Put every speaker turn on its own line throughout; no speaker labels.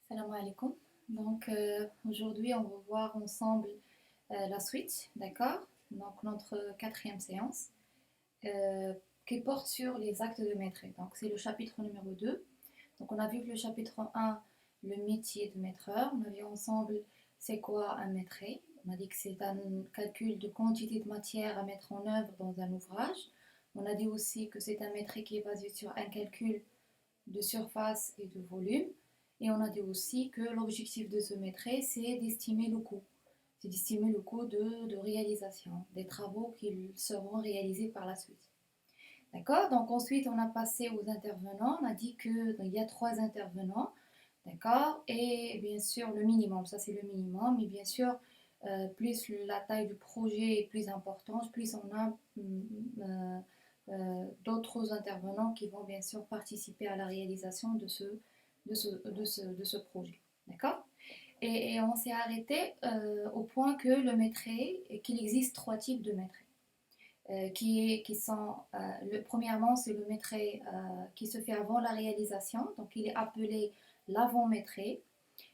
Salam alaikum. Donc aujourd'hui, on va voir ensemble la suite, d'accord? Donc notre quatrième séance euh, qui porte sur les actes de maîtrise. Donc c'est le chapitre numéro 2. Donc on a vu que le chapitre 1, le métier de maîtreur. On a vu ensemble c'est quoi un maîtrise. On a dit que c'est un calcul de quantité de matière à mettre en œuvre dans un ouvrage. On a dit aussi que c'est un maîtrise qui est basé sur un calcul de surface et de volume. Et on a dit aussi que l'objectif de ce maîtrise, c'est d'estimer le coût. C'est d'estimer le coût de réalisation des travaux qui seront réalisés par la suite. D'accord. Donc ensuite, on a passé aux intervenants. On a dit qu'il y a 3 intervenants. D'accord. Et bien sûr, le minimum, ça c'est le minimum. Mais bien sûr, plus la taille du projet est plus importante, plus on a d'autres intervenants qui vont bien sûr participer à la réalisation de ce projet. D'accord. Et on s'est arrêté au point que qu'il existe 3 types de maîtrises. Qui sont, premièrement, c'est le maîtrise qui se fait avant la réalisation, donc il est appelé l'avant-maîtrise.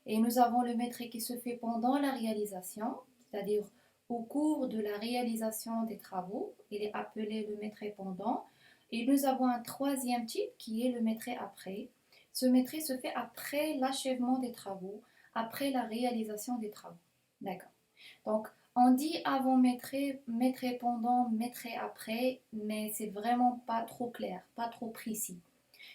Et nous avons le maîtrise qui se fait pendant la réalisation, c'est-à-dire au cours de la réalisation des travaux, il est appelé le maîtrise pendant. Et nous avons un troisième type qui est le maîtrise après. Ce maîtrise se fait après l'achèvement des travaux, après la réalisation des travaux. D'accord. Donc, on dit avant maîtrise, maîtrise pendant, maîtrise après, mais c'est vraiment pas trop clair, pas trop précis.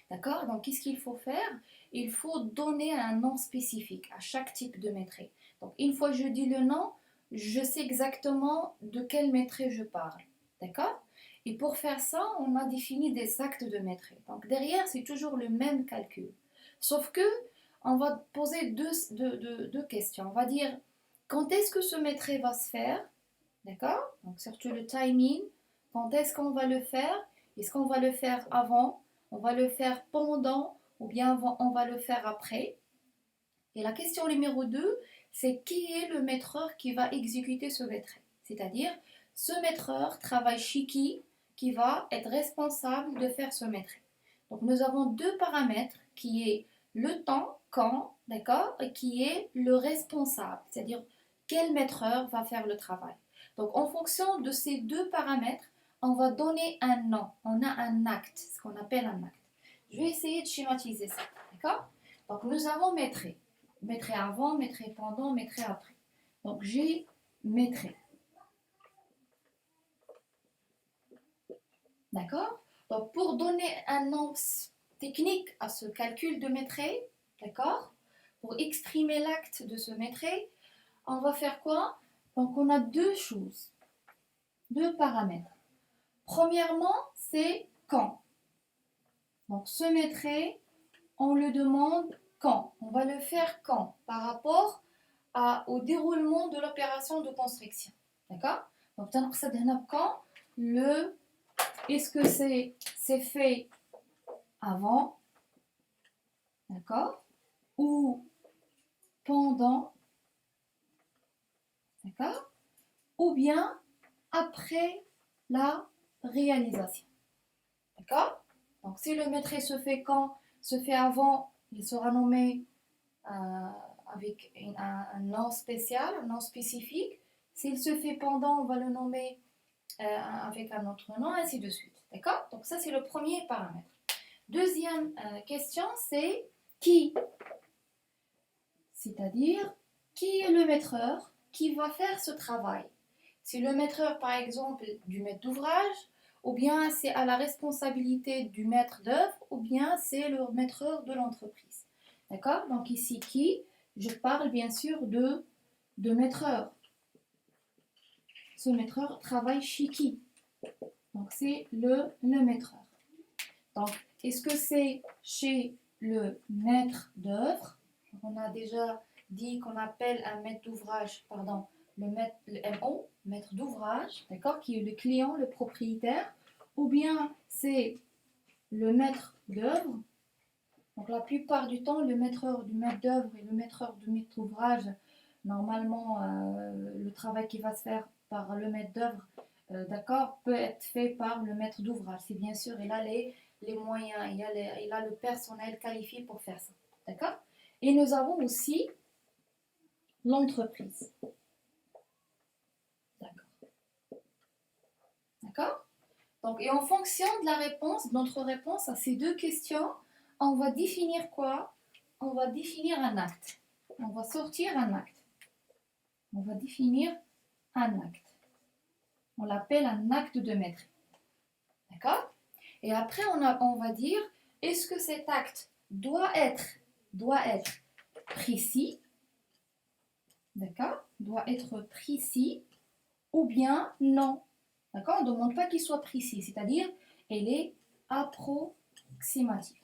D'accord. Donc, qu'est-ce qu'il faut faire? Il faut donner un nom spécifique à chaque type de maîtrise. Donc, une fois que je dis le nom, je sais exactement de quel maîtrise je parle. D'accord. Et pour faire ça, on a défini des actes de maîtrise. Donc, derrière, c'est toujours le même calcul. Sauf que, on va poser deux questions. On va dire, quand est-ce que ce maîtrise va se faire? D'accord. Donc, surtout le timing. Quand est-ce qu'on va le faire? Est-ce qu'on va le faire avant? On va le faire pendant ou bien on va le faire après. Et la question numéro 2, c'est qui est le maîtreur qui va exécuter ce maîtrise? C'est-à-dire, ce maîtreur travaille chez qui va être responsable de faire ce maîtrise. Donc nous avons 2 paramètres qui est le temps, quand, d'accord, et qui est le responsable, c'est-à-dire quel maîtreur va faire le travail. Donc en fonction de ces 2 paramètres, on va donner un nom, on a un acte, ce qu'on appelle un acte. Je vais essayer de schématiser ça, d'accord? Donc nous avons maîtrise, maîtrise avant, maîtrise pendant, maîtrise après. Donc j'ai maîtrise, d'accord? Donc pour donner un nom technique à ce calcul de maîtrise, d'accord? Pour exprimer l'acte de ce maîtrise, on va faire quoi? Donc on a 2 choses, 2 paramètres. Premièrement, c'est quand. Donc ce maîtrise, on le demande quand. On va le faire quand par rapport au déroulement de l'opération de construction. D'accord. Donc quand est-ce que c'est fait avant, d'accord, ou pendant, d'accord, ou bien après la réalisation. D'accord. Donc si le maîtrise se fait quand, se fait avant, il sera nommé avec un nom spécial, un nom spécifique. S'il se fait pendant, on va le nommer avec un autre nom, ainsi de suite. D'accord. Donc ça, c'est le premier paramètre. Deuxième question, c'est qui? C'est-à-dire, qui est le maîtreur qui va faire ce travail? C'est le maîtreur, par exemple, du maître d'ouvrage, ou bien c'est à la responsabilité du maître d'œuvre, ou bien c'est le maîtreur de l'entreprise. D'accord. Donc ici, qui? Je parle bien sûr de maîtreur. Ce maîtreur travaille chez qui? Donc c'est le maîtreur. Donc, est-ce que c'est chez le maître d'œuvre? On a déjà dit qu'on appelle un maître d'ouvrage, pardon, le MO, maître d'ouvrage, d'accord, qui est le client, le propriétaire, ou bien c'est le maître d'œuvre. Donc la plupart du temps, le maîtreur du maître d'œuvre et le maîtreur du maître d'ouvrage, normalement, le travail qui va se faire par le maître d'œuvre, d'accord, peut être fait par le maître d'ouvrage. C'est bien sûr, il a les moyens, il a le personnel qualifié pour faire ça. D'accord. Et nous avons aussi l'entreprise. D'accord? Donc, et en fonction de la réponse, de notre réponse à ces deux questions, on va définir quoi? On va définir un acte. On va sortir un acte. On va définir un acte. On l'appelle un acte de maîtrise. D'accord? Et après, on va dire, est-ce que cet acte doit être précis? D'accord? Doit être précis ou bien non. D'accord? On ne demande pas qu'il soit précis, c'est-à-dire, elle est approximative.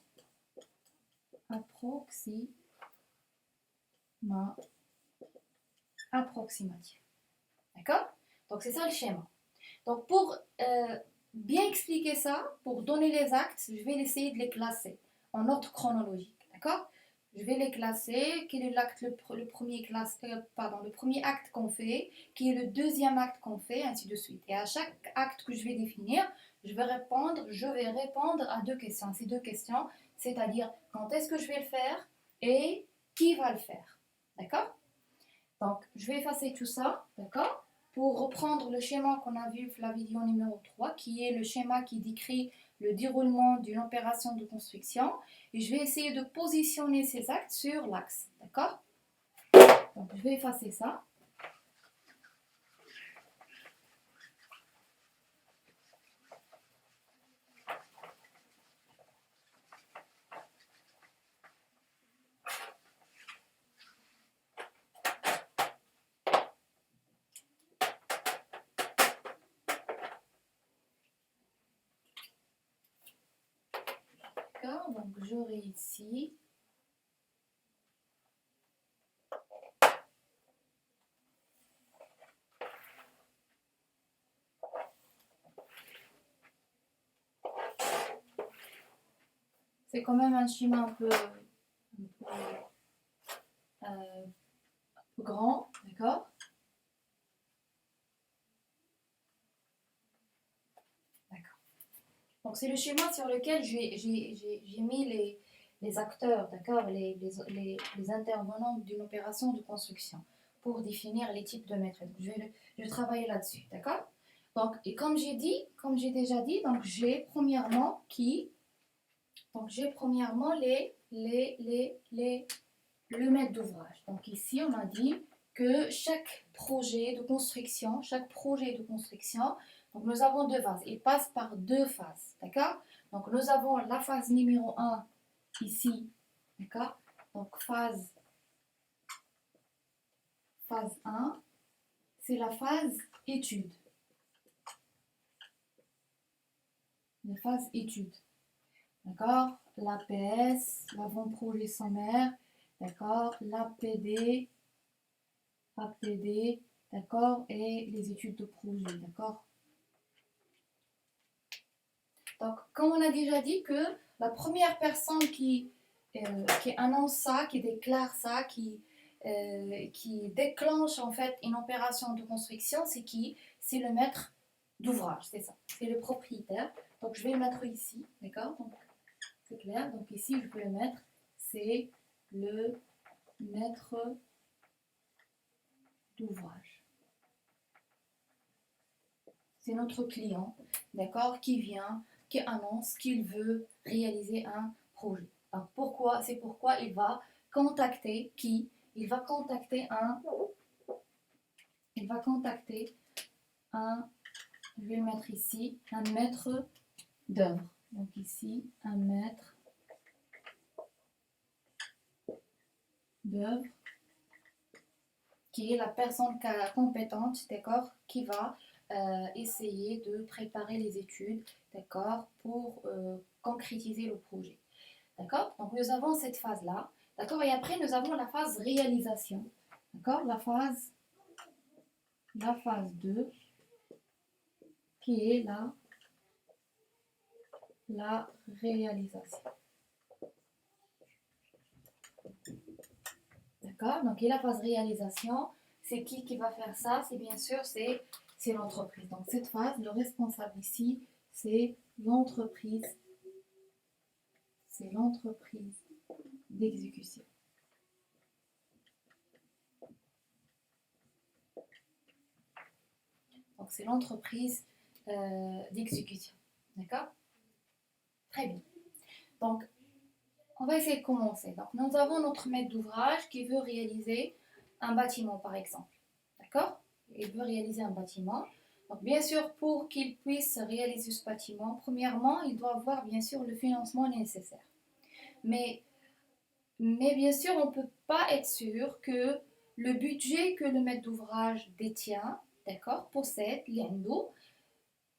Approximative. D'accord? Donc, c'est ça le schéma. Donc, pour bien expliquer ça, pour donner les actes, je vais essayer de les classer en ordre chronologique. D'accord? Je vais les classer. Quel est l'acte, le premier acte qu'on fait, qui est le deuxième acte qu'on fait, ainsi de suite. Et à chaque acte que je vais définir, je vais répondre à deux questions. Ces deux questions, c'est-à-dire quand est-ce que je vais le faire et qui va le faire. D'accord? Donc, je vais effacer tout ça, d'accord? Pour reprendre le schéma qu'on a vu la vidéo numéro 3, qui est le schéma qui décrit le déroulement d'une opération de construction. Et je vais essayer de positionner ces actes sur l'axe, d'accord? Donc, je vais effacer ça. D'accord, donc j'aurai ici c'est quand même un schéma un peu grand, d'accord? D'accord. Donc c'est le schéma sur lequel j'ai mis les acteurs, d'accord, les intervenants d'une opération de construction pour définir les types de maîtres. Donc, je vais travailler là-dessus, d'accord? Donc, et comme j'ai déjà dit, donc j'ai premièrement le maître d'ouvrage. Donc ici, on a dit que chaque projet de construction, donc nous avons deux phases. Il passe par deux phases, d'accord? Donc nous avons la phase numéro 1 ici, d'accord? Donc phase 1, c'est la phase étude. La phase étude, d'accord? L'APS, l'avant-projet sommaire, d'accord? l'APD, d'accord? Et les études de projet, d'accord? Donc, comme on a déjà dit que la première personne qui annonce ça, qui déclare ça, qui déclenche en fait une opération de construction, c'est qui? C'est le maître d'ouvrage, c'est ça. C'est le propriétaire. Donc, je vais le mettre ici, d'accord? Donc, c'est clair. Donc, ici, je peux le mettre, c'est le maître d'ouvrage. C'est notre client, d'accord, qui annonce qu'il veut réaliser un projet. Donc c'est pourquoi il va contacter qui? Il va contacter je vais le mettre ici, un maître d'œuvre. Donc ici, un maître d'œuvre qui est la personne compétente, d'accord, qui va essayer de préparer les études, d'accord, pour concrétiser le projet. D'accord? Donc nous avons cette phase-là. D'accord? Et après, nous avons la phase réalisation. D'accord? La phase 2, qui est la réalisation. D'accord? Donc, et la phase réalisation, c'est qui va faire ça? C'est bien sûr, c'est l'entreprise. Donc, cette phase, le responsable ici, c'est l'entreprise. C'est l'entreprise d'exécution. Donc c'est l'entreprise d'exécution. D'accord? Très bien. Donc, on va essayer de commencer. Donc, nous avons notre maître d'ouvrage qui veut réaliser un bâtiment, par exemple. D'accord? Il veut réaliser un bâtiment. Donc, bien sûr, pour qu'il puisse réaliser ce bâtiment, premièrement, il doit avoir, bien sûr, le financement nécessaire. Mais, mais bien sûr, on ne peut pas être sûr que le budget que le maître d'ouvrage détient, d'accord, possède, l'endo,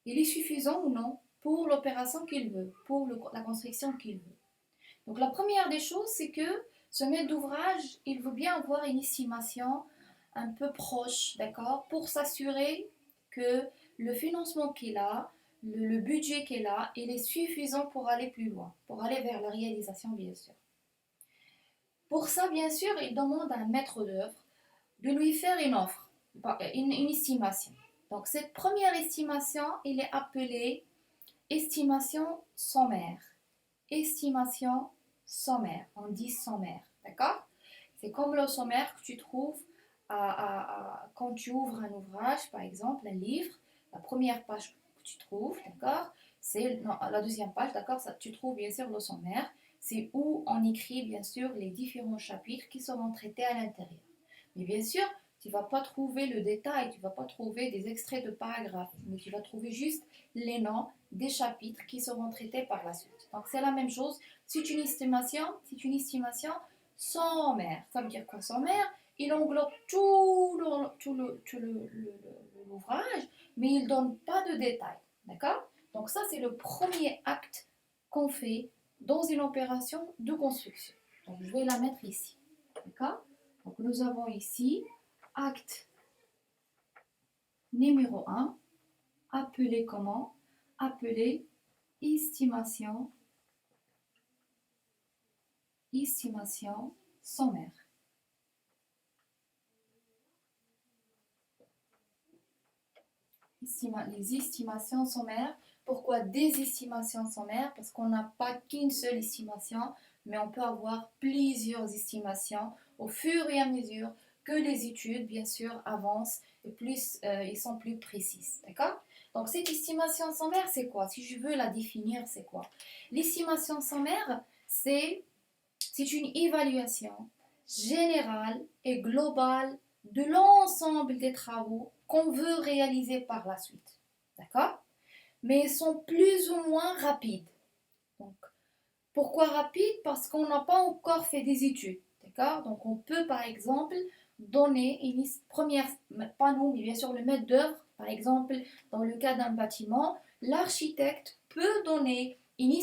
il est suffisant ou non pour l'opération qu'il veut, pour la construction qu'il veut. Donc la première des choses, c'est que ce maître d'ouvrage, il veut bien avoir une estimation un peu proche, d'accord, pour s'assurer que le financement qu'il a, le budget qu'il a, il est suffisant pour aller plus loin, pour aller vers la réalisation, bien sûr. Pour ça, bien sûr, il demande à un maître d'œuvre de lui faire une offre, une estimation. Donc cette première estimation, il est appelée estimation sommaire. Estimation sommaire, on dit sommaire, d'accord? C'est comme le sommaire que tu trouves quand tu ouvres un ouvrage, par exemple un livre, la première page que tu trouves, d'accord? C'est la deuxième page, d'accord? Tu trouves bien sûr le sommaire, c'est où on écrit bien sûr les différents chapitres qui seront traités à l'intérieur. Mais bien sûr, tu ne vas pas trouver le détail, tu ne vas pas trouver des extraits de paragraphes, mais tu vas trouver juste les noms des chapitres qui seront traités par la suite. Donc c'est la même chose, c'est une estimation sommaire. Ça veut dire quoi sommaire? Il englobe tout l'ouvrage, mais il ne donne pas de détails. D'accord? Donc ça, c'est le premier acte qu'on fait dans une opération de construction. Donc je vais la mettre ici. D'accord? Donc nous avons ici acte numéro 1, appelé comment? Appelé estimation sommaire. Les estimations sommaires. Pourquoi des estimations sommaires? Parce qu'on n'a pas qu'une seule estimation, mais on peut avoir plusieurs estimations au fur et à mesure que les études, bien sûr, avancent et plus ils sont plus précises. D'accord? Donc cette estimation sommaire, c'est quoi? Si je veux la définir, c'est quoi? L'estimation sommaire, c'est une évaluation générale et globale de l'ensemble des travaux qu'on veut réaliser par la suite. D'accord? Mais ils sont plus ou moins rapides. Donc, pourquoi rapide? Parce qu'on n'a pas encore fait des études. D'accord? Donc, on peut par exemple donner une première, pas nous, mais bien sûr le maître d'œuvre, par exemple, dans le cas d'un bâtiment, l'architecte peut donner une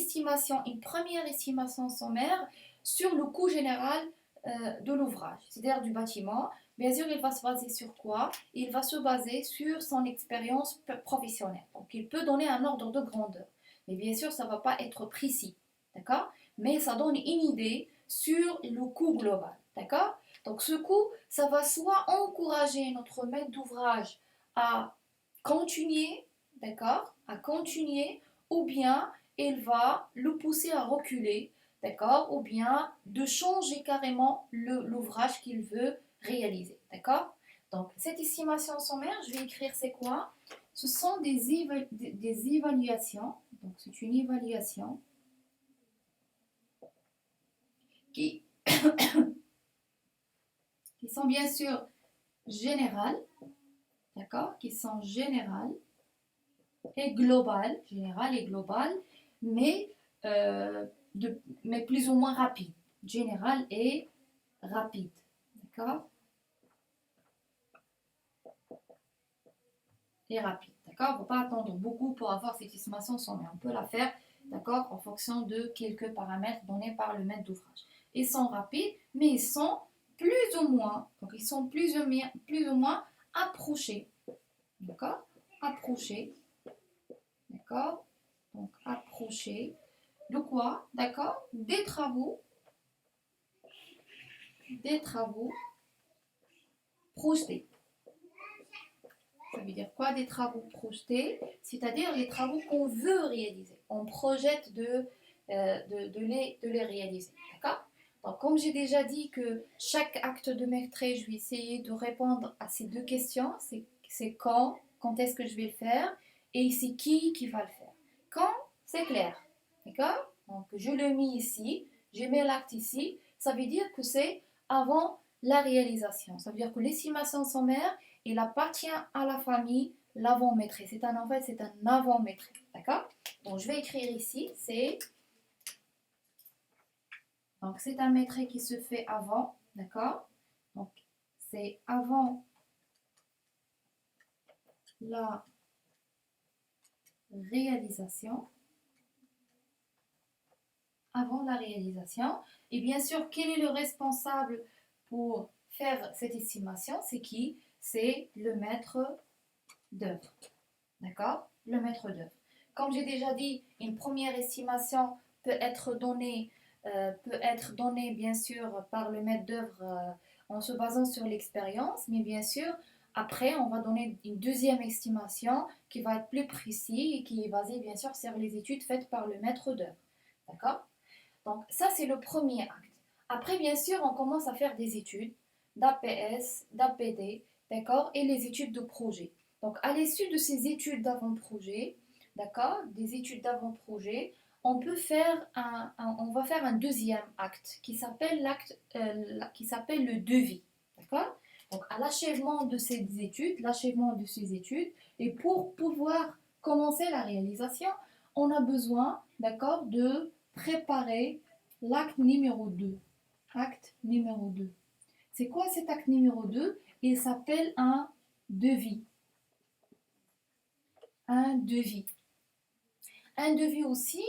première estimation sommaire sur le coût général de l'ouvrage, c'est-à-dire du bâtiment. Bien sûr, il va se baser sur quoi? Il va se baser sur son expérience professionnelle. Donc, il peut donner un ordre de grandeur. Mais bien sûr, ça ne va pas être précis. D'accord? Mais ça donne une idée sur le coût global. D'accord? Donc, ce coût, ça va soit encourager notre maître d'ouvrage à continuer, d'accord? À continuer, ou bien il va le pousser à reculer, d'accord? Ou bien de changer carrément l'ouvrage qu'il veut réaliser, d'accord? Donc, cette estimation sommaire, je vais écrire c'est quoi? Ce sont des évaluations, donc c'est une évaluation qui, qui sont bien sûr générales, d'accord? Qui sont générales et globales, mais, mais plus ou moins rapides. Générales et rapides, d'accord? Et rapide, d'accord? Il ne faut pas attendre beaucoup pour avoir cette estimation sommaire. On peut la faire, d'accord, en fonction de quelques paramètres donnés par le maître d'ouvrage. Ils sont rapides, mais ils sont plus ou moins, donc ils sont plus ou moins approchés, d'accord? Approchés, d'accord? Donc approchés de quoi? D'accord? Des travaux projetés. Ça veut dire quoi des travaux projetés? C'est-à-dire les travaux qu'on veut réaliser. On projette de les réaliser. D'accord? Donc, comme j'ai déjà dit que chaque acte de maîtrise, je vais essayer de répondre à ces deux questions. C'est quand quand est-ce que je vais le faire et c'est qui va le faire. Quand, c'est clair, d'accord? Donc je le mets ici, je mets l'acte ici, ça veut dire que c'est avant la réalisation. Ça veut dire que l'estimation sommaire, il appartient à la famille l'avant-maîtrise. En fait, c'est un avant-maîtrise, d'accord? Donc je vais écrire ici, donc c'est un maîtrise qui se fait avant, d'accord? Donc c'est avant la réalisation. Avant la réalisation. Et bien sûr, quel est le responsable pour faire cette estimation? C'est qui? C'est le maître d'œuvre. D'accord? Le maître d'œuvre. Comme j'ai déjà dit, une première estimation peut être donnée bien sûr par le maître d'œuvre en se basant sur l'expérience, mais bien sûr, après, on va donner une deuxième estimation qui va être plus précise et qui est basée bien sûr sur les études faites par le maître d'œuvre. D'accord? Donc ça, c'est le premier acte. Après, bien sûr, on commence à faire des études d'APS, d'APD, d'accord, et les études de projet. Donc à l'issue de ces études d'avant-projet, d'accord, des études d'avant-projet, on va faire un deuxième acte qui s'appelle le devis, d'accord. Donc à l'achèvement de ces études, et pour pouvoir commencer la réalisation, on a besoin, d'accord, de préparer l'acte numéro 2. Acte numéro 2. C'est quoi cet acte numéro 2? Il s'appelle un devis. Un devis. Un devis aussi,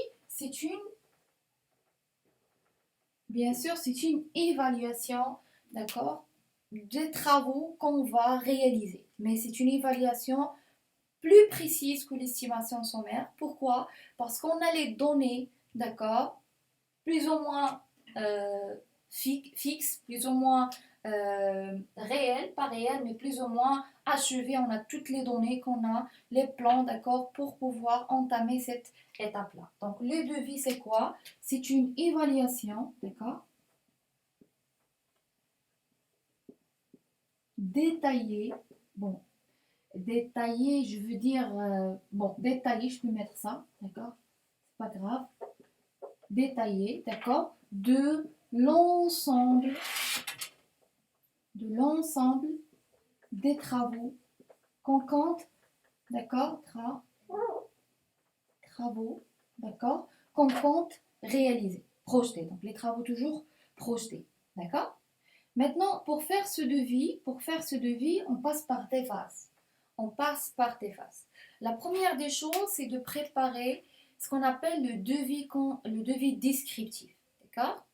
bien sûr, c'est une évaluation, d'accord, des travaux qu'on va réaliser. Mais c'est une évaluation plus précise que l'estimation sommaire. Pourquoi? Parce qu'on a les données, d'accord, plus ou moins fixe, plus ou moins réel, pas réel, mais plus ou moins achevé. On a toutes les données qu'on a, les plans, d'accord, pour pouvoir entamer cette étape-là. Donc, le devis, c'est quoi? C'est une évaluation, d'accord, détaillée. Bon, détaillée, je veux dire, bon, détaillée, je peux mettre ça, d'accord, c'est pas grave. Détaillée, d'accord, l'ensemble de l'ensemble des travaux qu'on compte, d'accord, travaux, d'accord, qu'on compte réaliser, projeter. Donc les travaux toujours projetés, d'accord. Maintenant, pour faire ce devis, on passe par des phases. On passe par des phases. La première des choses, c'est de préparer ce qu'on appelle le devis descriptif, d'accord.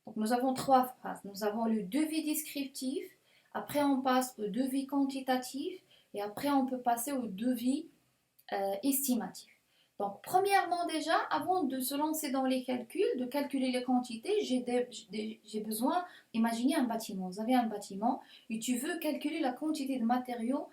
Donc nous avons trois phases. Nous avons le devis descriptif, après on passe au devis quantitatif et après on peut passer au devis estimatif. Donc premièrement déjà, avant de se lancer dans les calculs, de calculer les quantités, j'ai besoin, imaginez un bâtiment. Vous avez un bâtiment et tu veux calculer la quantité de matériaux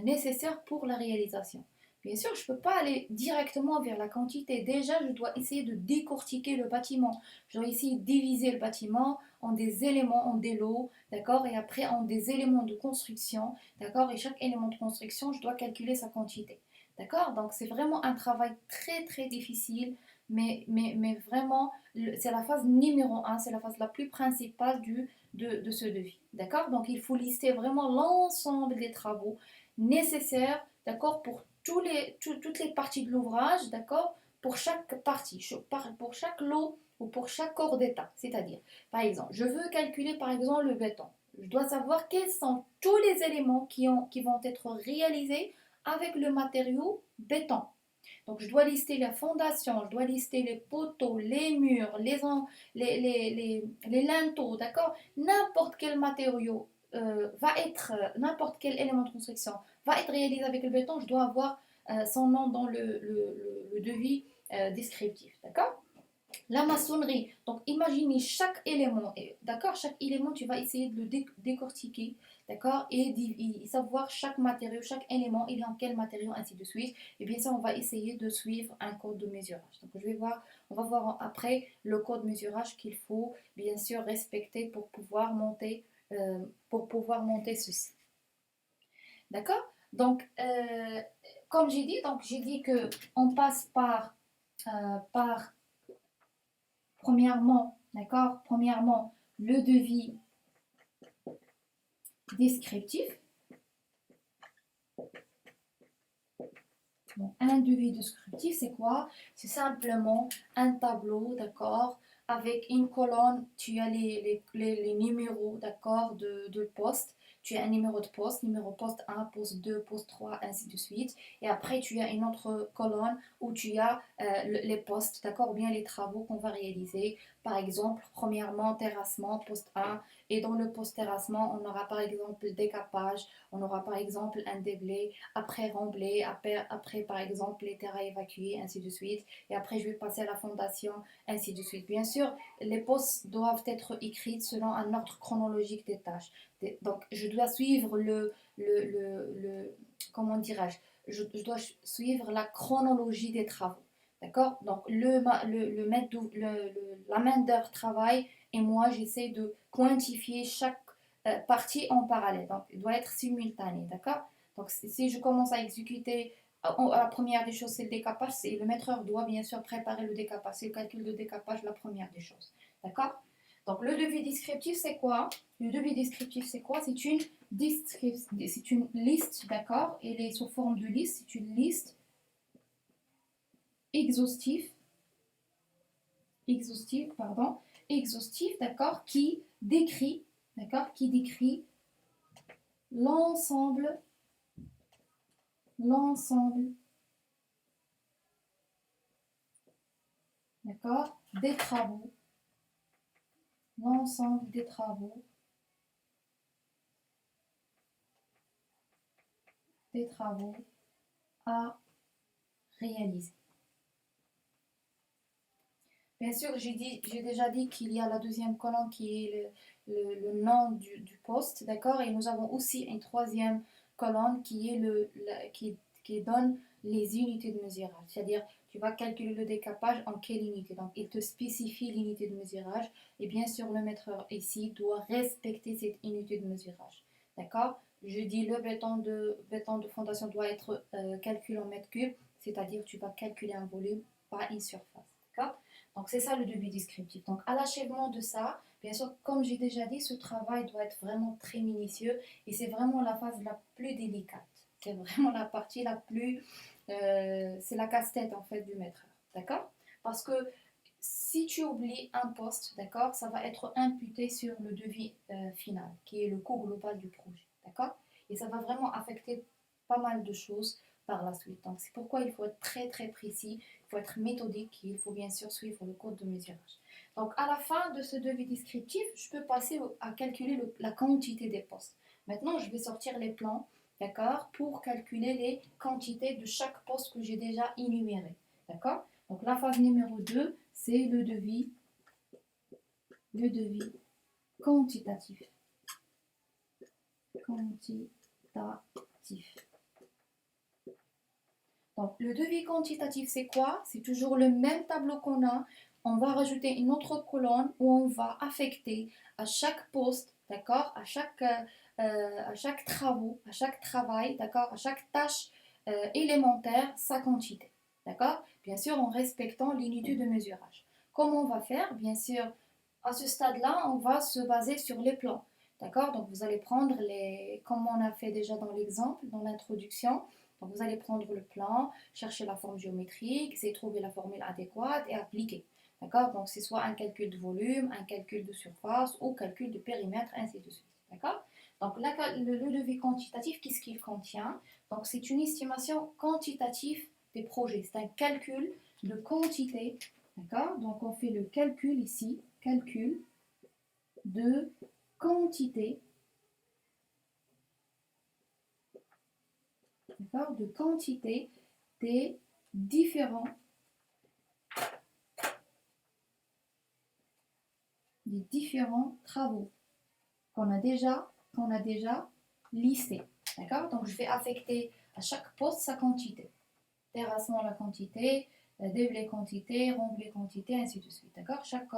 nécessaires pour la réalisation. Bien sûr, je ne peux pas aller directement vers la quantité. Déjà, je dois essayer de décortiquer le bâtiment. Je dois essayer de diviser le bâtiment en des éléments, en des lots, d'accord, et après en des éléments de construction, d'accord, et chaque élément de construction, je dois calculer sa quantité. D'accord. Donc c'est vraiment un travail très très difficile, mais vraiment, c'est la phase numéro un, c'est la phase la plus principale de ce devis. D'accord. Donc il faut lister vraiment l'ensemble des travaux nécessaires, d'accord, pour toutes les parties de l'ouvrage, d'accord, pour chaque partie, pour chaque lot ou pour chaque corps d'état. C'est-à-dire, par exemple, je veux calculer par exemple le béton. Je dois savoir quels sont tous les éléments qui vont être réalisés avec le matériau béton. Donc, je dois lister la fondation, je dois lister les poteaux, les murs, les linteaux, d'accord. N'importe quel matériau n'importe quel élément de construction va être réalisé avec le béton, je dois avoir son nom dans le devis descriptif, d'accord. La maçonnerie, donc imaginez chaque élément, d'accord, chaque élément, tu vas essayer de le décortiquer, d'accord, et savoir chaque matériau, chaque élément, il est en quel matériau, ainsi de suite. Et bien ça, on va essayer de suivre un code de mesurage. Donc on va voir après le code de mesurage qu'il faut bien sûr respecter pour pouvoir monter ceci. D'accord. Donc, comme j'ai dit que on passe par premièrement, d'accord, premièrement, le devis descriptif. Donc, un devis descriptif, c'est quoi? C'est simplement un tableau, d'accord, avec une colonne, tu as les numéros, d'accord, de poste. Tu as un numéro poste 1, poste 2, poste 3, ainsi de suite. Et après, tu as une autre colonne où tu as les postes, d'accord, ou bien les travaux qu'on va réaliser. Par exemple, premièrement, terrassement, poste 1. Et dans le poste terrassement, on aura par exemple décapage, on aura par exemple un déblai, après remblai, après par exemple les terres à évacuer, ainsi de suite. Et après, je vais passer à la fondation, ainsi de suite. Bien sûr, les postes doivent être écrites selon un ordre chronologique des tâches. Donc, je dois suivre comment dirais-je, je dois suivre la chronologie des travaux. D'accord. Donc, la main d'œuvre travaille et moi, j'essaie de quantifier chaque partie en parallèle. Donc, il doit être simultané. D'accord. Donc, si je commence à exécuter, la première des choses, c'est le décapage. Le maîtreur doit bien sûr préparer le décapage. C'est le calcul de décapage, la première des choses. D'accord. Donc, le devis descriptif, c'est quoi? Le devis descriptif, c'est quoi? C'est une liste, d'accord? Elle est sous forme de liste. C'est une liste exhaustive, pardon, exhaustive, d'accord, d'accord, qui décrit l'ensemble, l'ensemble, d'accord, des travaux, l'ensemble des travaux à réaliser. Bien sûr, j'ai déjà dit qu'il y a la deuxième colonne qui est le nom du poste, d'accord? Et nous avons aussi une troisième colonne qui est qui donne les unités de mesurage. C'est-à-dire, tu vas calculer le décapage en quelle unité. Donc, il te spécifie l'unité de mesurage. Et bien sûr, le maîtreur ici doit respecter cette unité de mesurage. D'accord? Je dis le béton de fondation doit être calculé en mètres cubes, c'est-à-dire tu vas calculer un volume, pas une surface. D'accord? Donc, c'est ça le devis descriptif. Donc, à l'achèvement de ça, bien sûr, comme j'ai déjà dit, ce travail doit être vraiment très minutieux et c'est vraiment la phase la plus délicate. C'est vraiment la partie la plus. C'est la casse-tête en fait du maîtreur. D'accord. Parce que si tu oublies un poste, d'accord, ça va être imputé sur le devis final, qui est le coût global du projet. D'accord. Et ça va vraiment affecter pas mal de choses par la suite. Donc, c'est pourquoi il faut être très très précis, il faut être méthodique et il faut bien sûr suivre le code de mesurage. Donc, à la fin de ce devis descriptif, je peux passer à calculer la quantité des postes. Maintenant, je vais sortir les plans, d'accord, pour calculer les quantités de chaque poste que j'ai déjà énuméré. D'accord. Donc, la phase numéro 2, c'est le devis quantitatif. Quantitatif. Donc, le devis quantitatif, c'est quoi? C'est toujours le même tableau qu'on a. On va rajouter une autre colonne où on va affecter à chaque poste, d'accord, à chaque travail, d'accord, à chaque tâche élémentaire, sa quantité, d'accord? Bien sûr, en respectant l'unité de mesurage. Comment on va faire? Bien sûr, à ce stade-là, on va se baser sur les plans, d'accord? Donc, vous allez prendre comme on a fait déjà dans l'exemple, dans l'introduction. Donc, vous allez prendre le plan, chercher la forme géométrique, essayer de trouver la formule adéquate et appliquer. D'accord. Donc, c'est soit un calcul de volume, un calcul de surface ou calcul de périmètre, ainsi de suite. D'accord. Donc, le devis quantitatif, qu'est-ce qu'il contient? Donc, c'est une estimation quantitative des projets. C'est un calcul de quantité. D'accord. Donc, on fait le calcul ici, calcul de quantité, de quantité des différents travaux qu'on a déjà listés. D'accord. Donc, je vais affecter à chaque poste sa quantité. Terrassement, la quantité, déblai quantité, remblai quantité, ainsi de suite. D'accord. Chaque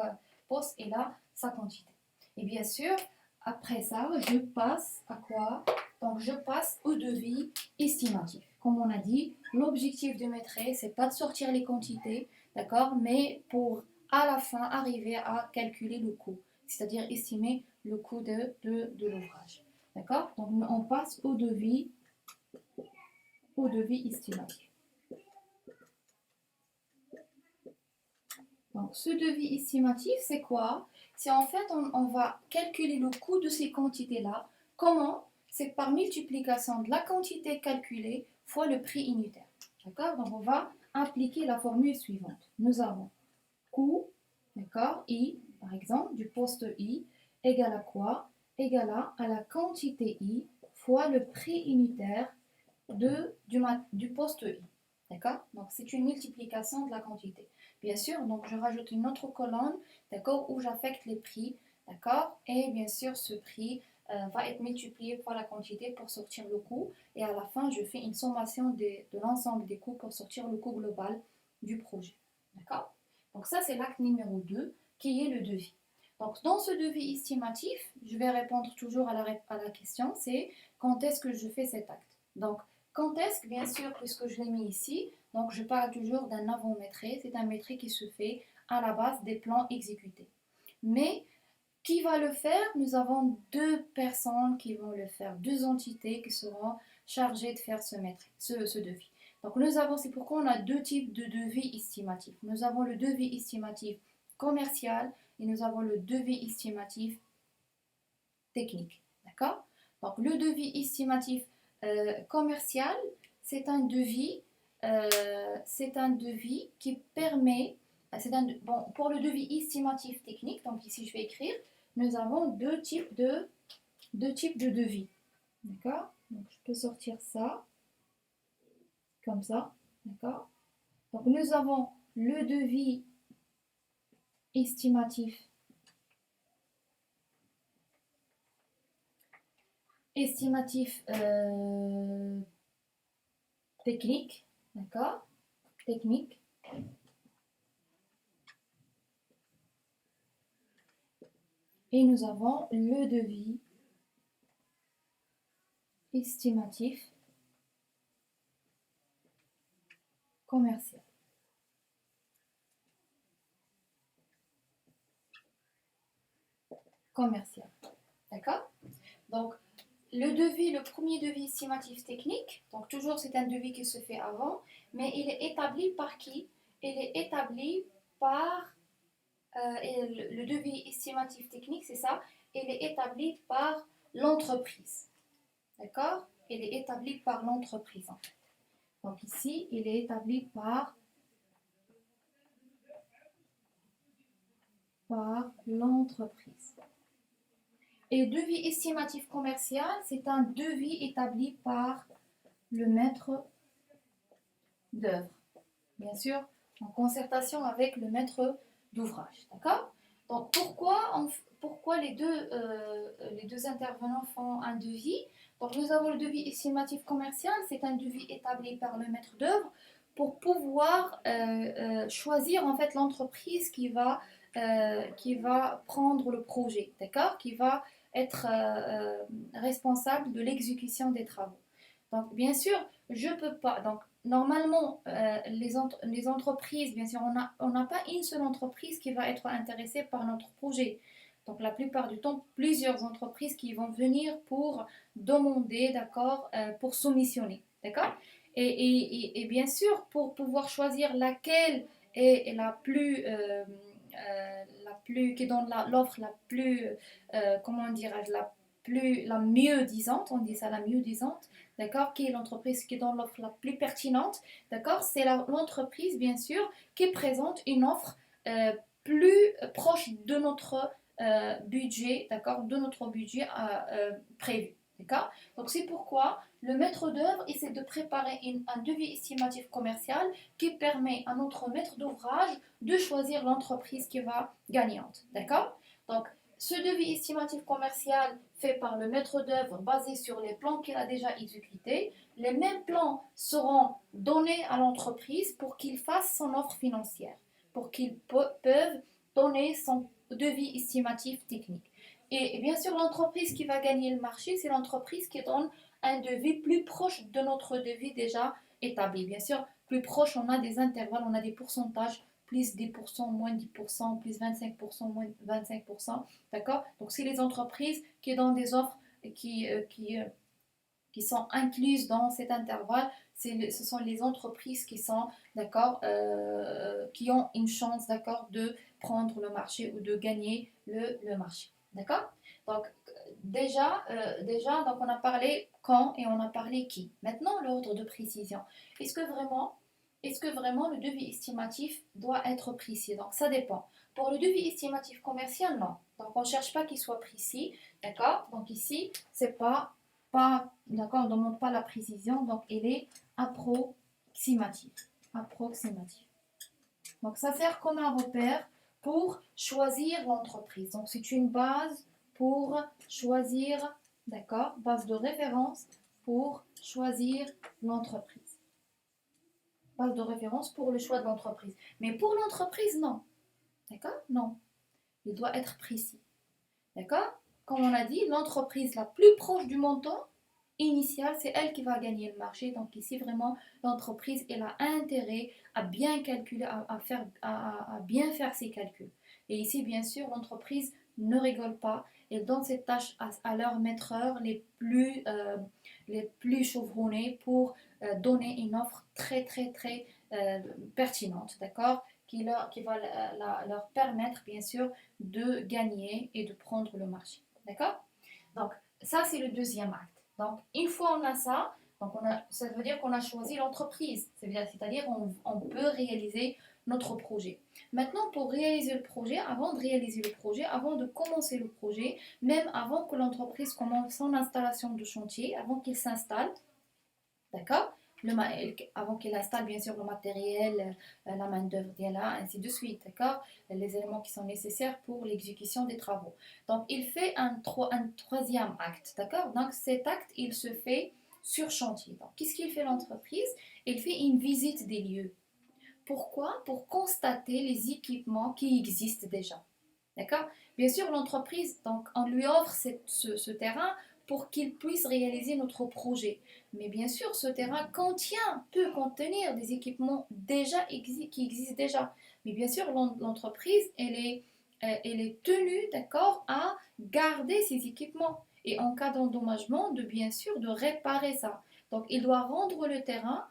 poste est là sa quantité. Et bien sûr, après ça, je passe à quoi? Donc je passe au devis estimatif. Comme on a dit, l'objectif de maîtrise, c'est pas de sortir les quantités, d'accord, mais pour à la fin arriver à calculer le coût, c'est-à-dire estimer le coût de l'ouvrage. D'accord? Donc on passe au devis estimatif. Donc ce devis estimatif, c'est quoi? C'est en fait, on va calculer le coût de ces quantités-là. Comment? C'est par multiplication de la quantité calculée fois le prix unitaire. D'accord? Donc on va appliquer la formule suivante. Nous avons coût, d'accord, I, par exemple, du poste I, égale à quoi? Égale à la quantité I fois le prix unitaire du poste I. D'accord? Donc c'est une multiplication de la quantité. Bien sûr, donc je rajoute une autre colonne, d'accord, où j'affecte les prix, d'accord? Et bien sûr, ce prix va être multiplié par la quantité pour sortir le coût. Et à la fin, je fais une sommation de l'ensemble des coûts pour sortir le coût global du projet. D'accord? Donc ça, c'est l'acte numéro 2, qui est le devis. Donc dans ce devis estimatif, je vais répondre toujours à la question, c'est quand est-ce que je fais cet acte? Donc quand est-ce que, bien sûr, puisque je l'ai mis ici, donc je parle toujours d'un avant-maîtrise, c'est un maîtrise qui se fait à la base des plans exécutés. Mais qui va le faire? Nous avons deux personnes qui vont le faire, deux entités qui seront chargées de faire ce devis. Donc nous avons, c'est pourquoi on a deux types de devis estimatifs. Nous avons le devis estimatif commercial et nous avons le devis estimatif technique. D'accord? Donc le devis estimatif commercial, c'est un devis qui permet, bon, pour le devis estimatif technique, donc ici je vais écrire, nous avons deux types de devis. D'accord? Donc je peux sortir ça, comme ça. D'accord? Donc nous avons le devis estimatif technique, d'accord? Technique. Et nous avons le devis estimatif commercial. Commercial. D'accord? Donc, le premier devis estimatif technique, donc toujours c'est un devis qui se fait avant, mais il est établi par qui? Il est établi par, le devis estimatif technique, c'est ça, il est établi par l'entreprise. D'accord? Il est établi par l'entreprise en fait. Donc ici, il est établi par l'entreprise. Et le devis estimatif commercial, c'est un devis établi par le maître d'œuvre. Bien sûr, en concertation avec le maître d'ouvrage. D'accord? Donc pourquoi les deux intervenants font un devis? Donc nous avons le devis estimatif commercial, c'est un devis établi par le maître d'œuvre pour pouvoir choisir en fait l'entreprise qui va prendre le projet, d'accord? Qui va être responsable de l'exécution des travaux. Donc, bien sûr, je ne peux pas. Donc, normalement, les entreprises, bien sûr, on n'a pas une seule entreprise qui va être intéressée par notre projet. Donc, la plupart du temps, plusieurs entreprises qui vont venir pour demander, d'accord, pour soumissionner, d'accord? Et bien sûr, pour pouvoir choisir laquelle est qui donne l'offre la plus, comment dirais-je, la mieux disante, on dit ça, la mieux disante, d'accord, qui est l'entreprise qui donne l'offre la plus pertinente, d'accord, c'est l'entreprise, bien sûr, qui présente une offre plus proche de notre budget, d'accord, de notre budget prévu. D'accord? Donc c'est pourquoi le maître d'œuvre essaie de préparer un devis estimatif commercial qui permet à notre maître d'ouvrage de choisir l'entreprise qui va gagnante. D'accord? Donc ce devis estimatif commercial fait par le maître d'œuvre basé sur les plans qu'il a déjà exécutés, les mêmes plans seront donnés à l'entreprise pour qu'il fasse son offre financière, pour qu'ils peuvent donner son devis estimatif technique. Et bien sûr, l'entreprise qui va gagner le marché, c'est l'entreprise qui donne un devis plus proche de notre devis déjà établi. Bien sûr, plus proche, on a des intervalles, on a des pourcentages, plus 10%, moins 10%, plus 25%, moins 25%. D'accord? Donc, c'est les entreprises qui donnent des offres qui sont incluses dans cet intervalle. Ce sont les entreprises qui sont, d'accord, qui ont une chance, d'accord, de prendre le marché ou de gagner le marché. D'accord? Donc, déjà, donc on a parlé quand et on a parlé qui. Maintenant, l'ordre de précision. Est-ce que vraiment, est-ce que vraiment le devis estimatif doit être précis? Donc, ça dépend. Pour le devis estimatif commercial, non. Donc, on ne cherche pas qu'il soit précis. D'accord? Donc, ici, c'est pas, d'accord, on ne demande pas la précision, donc elle est approximative. Approximative. Donc ça sert comme un repère pour choisir l'entreprise. Donc c'est une base pour choisir, d'accord, base de référence pour choisir l'entreprise. Base de référence pour le choix de l'entreprise. Mais pour l'entreprise, non. D'accord? Non. Il doit être précis. D'accord? Comme on a dit, l'entreprise la plus proche du montant initial, c'est elle qui va gagner le marché. Donc ici, vraiment, l'entreprise, elle a intérêt à bien calculer, à bien faire ses calculs. Et ici, bien sûr, l'entreprise ne rigole pas. Elle donne cette tâche à leurs maîtreurs les plus chevronnés pour donner une offre très, très, très pertinente, d'accord? Qui va leur permettre, bien sûr, de gagner et de prendre le marché. D'accord? Donc, ça, c'est le deuxième acte. Donc, une fois on a ça, donc ça veut dire qu'on a choisi l'entreprise. C'est-à-dire on peut réaliser notre projet. Maintenant, pour réaliser le projet, avant de réaliser le projet, avant de commencer le projet, même avant que l'entreprise commence son installation de chantier, avant qu'il s'installe, d'accord, avant qu'il installe bien sûr le matériel, la main-d'œuvre est là, ainsi de suite, d'accord, les éléments qui sont nécessaires pour l'exécution des travaux. Donc il fait un troisième acte, d'accord. Donc cet acte, il se fait sur chantier. Donc qu'est-ce qu'il fait l'entreprise? Il fait une visite des lieux. Pourquoi? Pour constater les équipements qui existent déjà. D'accord? Bien sûr, l'entreprise, donc, on lui offre ce terrain pour qu'il puisse réaliser notre projet. Mais bien sûr, ce terrain peut contenir des équipements qui existent déjà. Mais bien sûr, l'entreprise, elle est tenue, d'accord, à garder ces équipements. Et en cas d'endommagement, bien sûr, de réparer ça. Donc, il doit rendre le terrain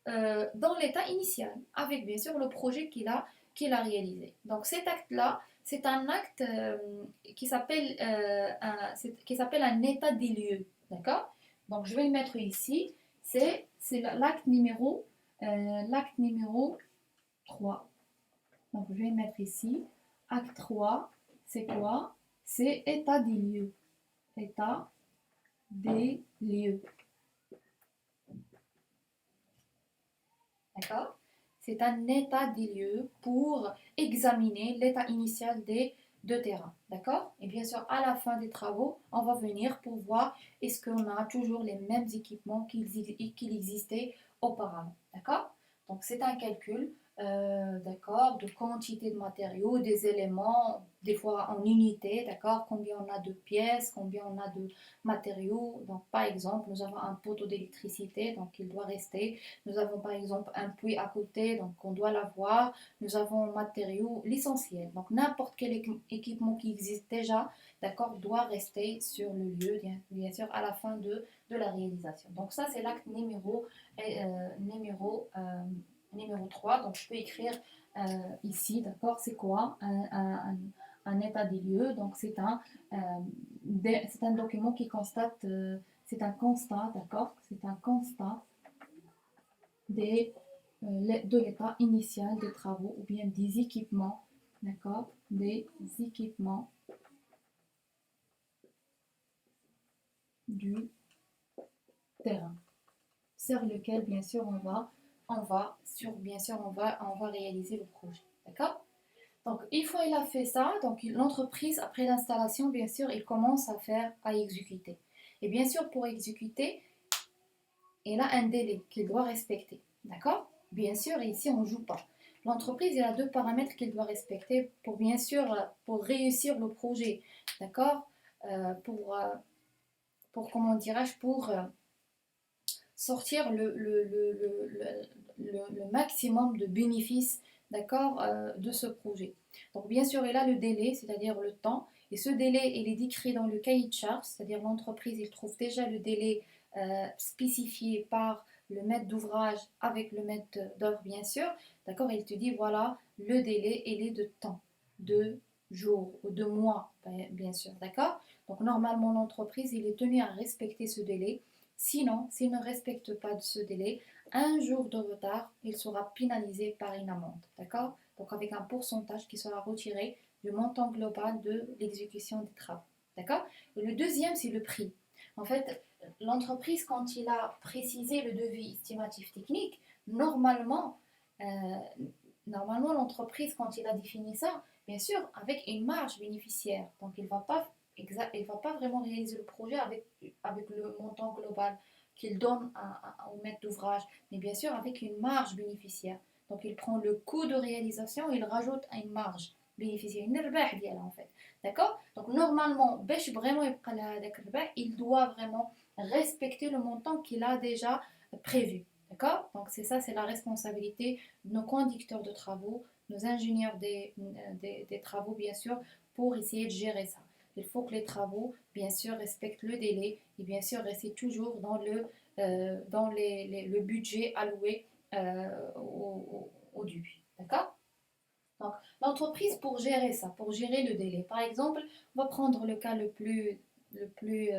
dans l'état initial, avec bien sûr le projet qu'il a réalisé. Donc cet acte-là, c'est un acte qui s'appelle un état des lieux. D'accord? Donc je vais le mettre ici. C'est l'acte numéro 3. Donc je vais le mettre ici. Acte 3, c'est quoi? C'est état des lieux. État des lieux. D'accord? C'est un état des lieux pour examiner l'état initial des deux terrains. D'accord? Et bien sûr, à la fin des travaux, on va venir pour voir est-ce qu'on a toujours les mêmes équipements qu'il existait auparavant. D'accord? Donc, c'est un calcul, d'accord, de quantité de matériaux, des éléments, des fois en unités, d'accord? Combien on a de pièces, combien on a de matériaux. Donc, par exemple, nous avons un poteau d'électricité, donc il doit rester. Nous avons par exemple un puits à côté, donc on doit l'avoir. Nous avons un matériau, l'essentiel. Donc n'importe quel équipement qui existe déjà, d'accord, doit rester sur le lieu, bien sûr, à la fin de la réalisation. Donc ça, c'est l'acte numéro 3. Donc je peux écrire ici, d'accord, c'est quoi un état des lieux. Donc c'est un document qui constate, c'est un constat, d'accord, c'est un constat de l'état initial des travaux ou bien des équipements, d'accord, des équipements du terrain sur lequel bien sûr on va réaliser le projet, d'accord. Donc une fois il a fait ça, donc l'entreprise après l'installation bien sûr il commence à exécuter. Et bien sûr pour exécuter il a un délai qu'il doit respecter. D'accord? Bien sûr, ici, on ne joue pas. L'entreprise, elle a deux paramètres qu'elle doit respecter pour, bien sûr, pour réussir le projet. D'accord? euh, pour, euh, comment dirais-je, pour sortir le maximum de bénéfices, d'accord, de ce projet. Donc bien sûr, il a le délai, c'est-à-dire le temps, et ce délai, il est décrit dans le cahier de charge, c'est-à-dire l'entreprise, il trouve déjà le délai spécifié par le maître d'ouvrage avec le maître d'œuvre, bien sûr, d'accord, il te dit, voilà, le délai, il est de temps, de jours ou de mois, bien sûr, d'accord. Donc normalement, l'entreprise, il est tenu à respecter ce délai. Sinon, s'il ne respecte pas ce délai, un jour de retard, il sera pénalisé par une amende. D'accord? Donc avec un pourcentage qui sera retiré du montant global de l'exécution des travaux. D'accord? Et le deuxième, c'est le prix. En fait, l'entreprise, quand il a précisé le devis estimatif technique, normalement, euh, l'entreprise, quand il a défini ça, bien sûr, avec une marge bénéficiaire. Donc, il ne va pas vraiment réaliser le projet avec le montant global qu'il donne au maître d'ouvrage, mais bien sûr avec une marge bénéficiaire. Donc, il prend le coût de réalisation et il rajoute une marge bénéficiaire, une ربح ديالها en fait. D'accord? Donc, normalement, باش vraiment يبقى لها هذاك الربح, il doit vraiment respecter le montant qu'il a déjà prévu. D'accord? Donc, c'est ça, c'est la responsabilité de nos conducteurs de travaux, nos ingénieurs des travaux, bien sûr, pour essayer de gérer ça. Il faut que les travaux, bien sûr, respectent le délai et bien sûr rester toujours dans le budget alloué au début. D'accord? Donc, l'entreprise, pour gérer ça, pour gérer le délai, par exemple, on va prendre le cas le plus, le plus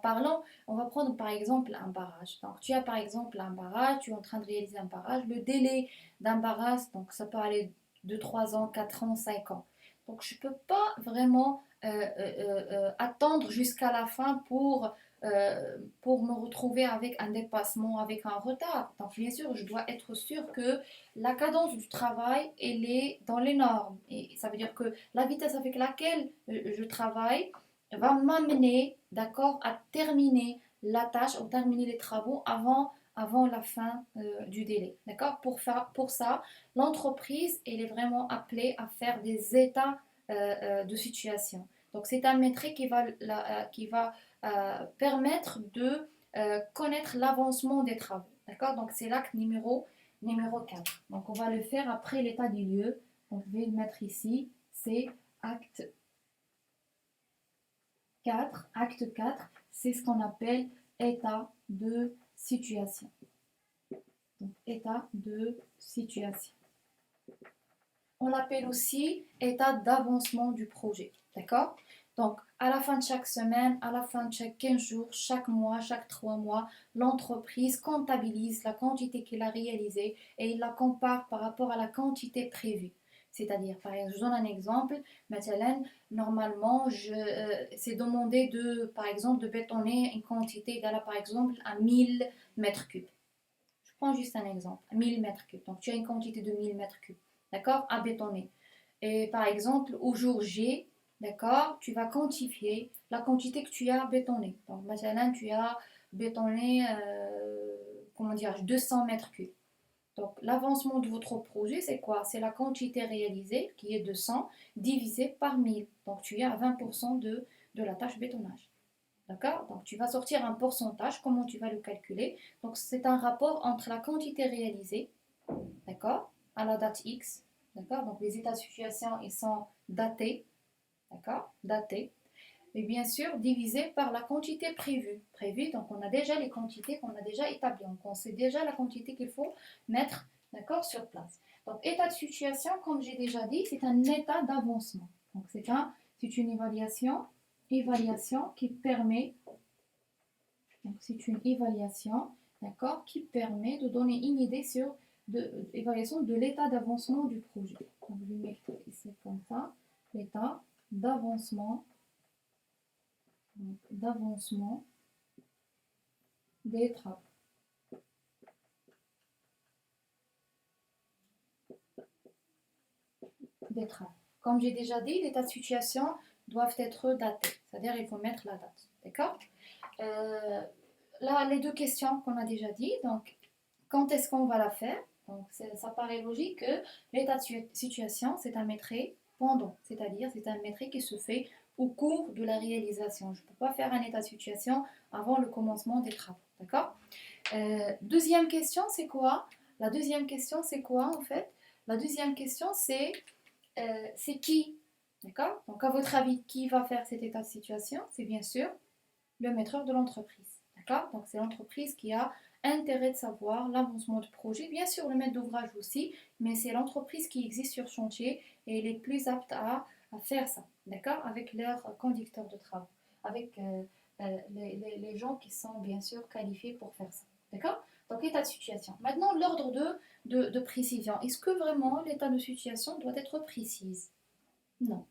parlant, on va prendre par exemple un barrage. Donc, tu as par exemple un barrage, tu es en train de réaliser un barrage. Le délai d'un barrage, donc ça peut aller de 3 ans, 4 ans, 5 ans. Donc, je ne peux pas vraiment attendre jusqu'à la fin pour me retrouver avec un dépassement, avec un retard. Donc, bien sûr, je dois être sûre que la cadence du travail, elle est dans les normes. Et ça veut dire que la vitesse avec laquelle je travaille va m'amener, d'accord, à terminer la tâche, ou terminer les travaux avant la fin du délai. D'accord? Pour ça, l'entreprise, elle est vraiment appelée à faire des états de situation. Donc, c'est un métrique qui va permettre de connaître l'avancement des travaux. D'accord? Donc, c'est l'acte numéro 4. Donc, on va le faire après l'état des lieux. Donc, je vais le mettre ici. C'est acte 4. Acte 4, c'est ce qu'on appelle état de situation. Donc, état de situation. On l'appelle aussi état d'avancement du projet. D'accord? Donc, à la fin de chaque semaine, à la fin de chaque 15 jours, chaque mois, chaque 3 mois, l'entreprise comptabilise la quantité qu'elle a réalisée et il la compare par rapport à la quantité prévue. C'est-à-dire, par exemple, je donne un exemple. Maintenant, normalement, c'est demandé par exemple, de bétonner une quantité égale à, par exemple, à 1000 mètres cubes. Je prends juste un exemple, 1000 mètres cubes. Donc, tu as une quantité de 1000 mètres cubes, d'accord, à bétonner. Et par exemple, au jour G, d'accord, tu vas quantifier la quantité que tu as bétonné. Donc, maintenant, tu as bétonné, comment dire, 200 mètres cubes. Donc, l'avancement de votre projet, c'est quoi? C'est la quantité réalisée, qui est de 100, divisé par 1000. Donc, tu es à 20% de la tâche bétonnage. D'accord? Donc, tu vas sortir un pourcentage. Comment tu vas le calculer? Donc, c'est un rapport entre la quantité réalisée, d'accord, à la date X. D'accord? Donc, les états de situation, ils sont datés. D'accord? Datés. Et bien sûr, divisé par la quantité prévue. Prévue, donc on a déjà les quantités qu'on a déjà établies. Donc, on sait déjà la quantité qu'il faut mettre, d'accord, sur place. Donc, état de situation, comme j'ai déjà dit, c'est un état d'avancement. Donc, c'est une évaluation qui permet, donc c'est une évaluation, d'accord, qui permet de donner une idée sur l'évaluation de l'état d'avancement du projet. Donc, je vais mettre ici comme ça, l'état d'avancement des travaux. Comme j'ai déjà dit, l'état de situation doivent être datés, c'est-à-dire il faut mettre la date. D'accord? Là, les deux questions qu'on a déjà dit, donc quand est-ce qu'on va la faire? Donc ça paraît logique que l'état de situation, c'est un métrique pendant, c'est-à-dire c'est un métrique qui se fait au cours de la réalisation. Je ne peux pas faire un état de situation avant le commencement des travaux. D'accord? Deuxième question, c'est quoi? La deuxième question, c'est quoi en fait? La deuxième question, c'est qui? D'accord? Donc, à votre avis, qui va faire cet état de situation? C'est bien sûr le maître de l'entreprise. D'accord? Donc, c'est l'entreprise qui a intérêt de savoir l'avancement du projet. Bien sûr, le maître d'ouvrage aussi, mais c'est l'entreprise qui existe sur chantier et elle est plus apte à faire ça. D'accord? Avec leurs conducteurs de travaux, avec les gens qui sont bien sûr qualifiés pour faire ça. D'accord? Donc, état de situation. Maintenant, l'ordre de précision. Est-ce que vraiment l'état de situation doit être précise? Non.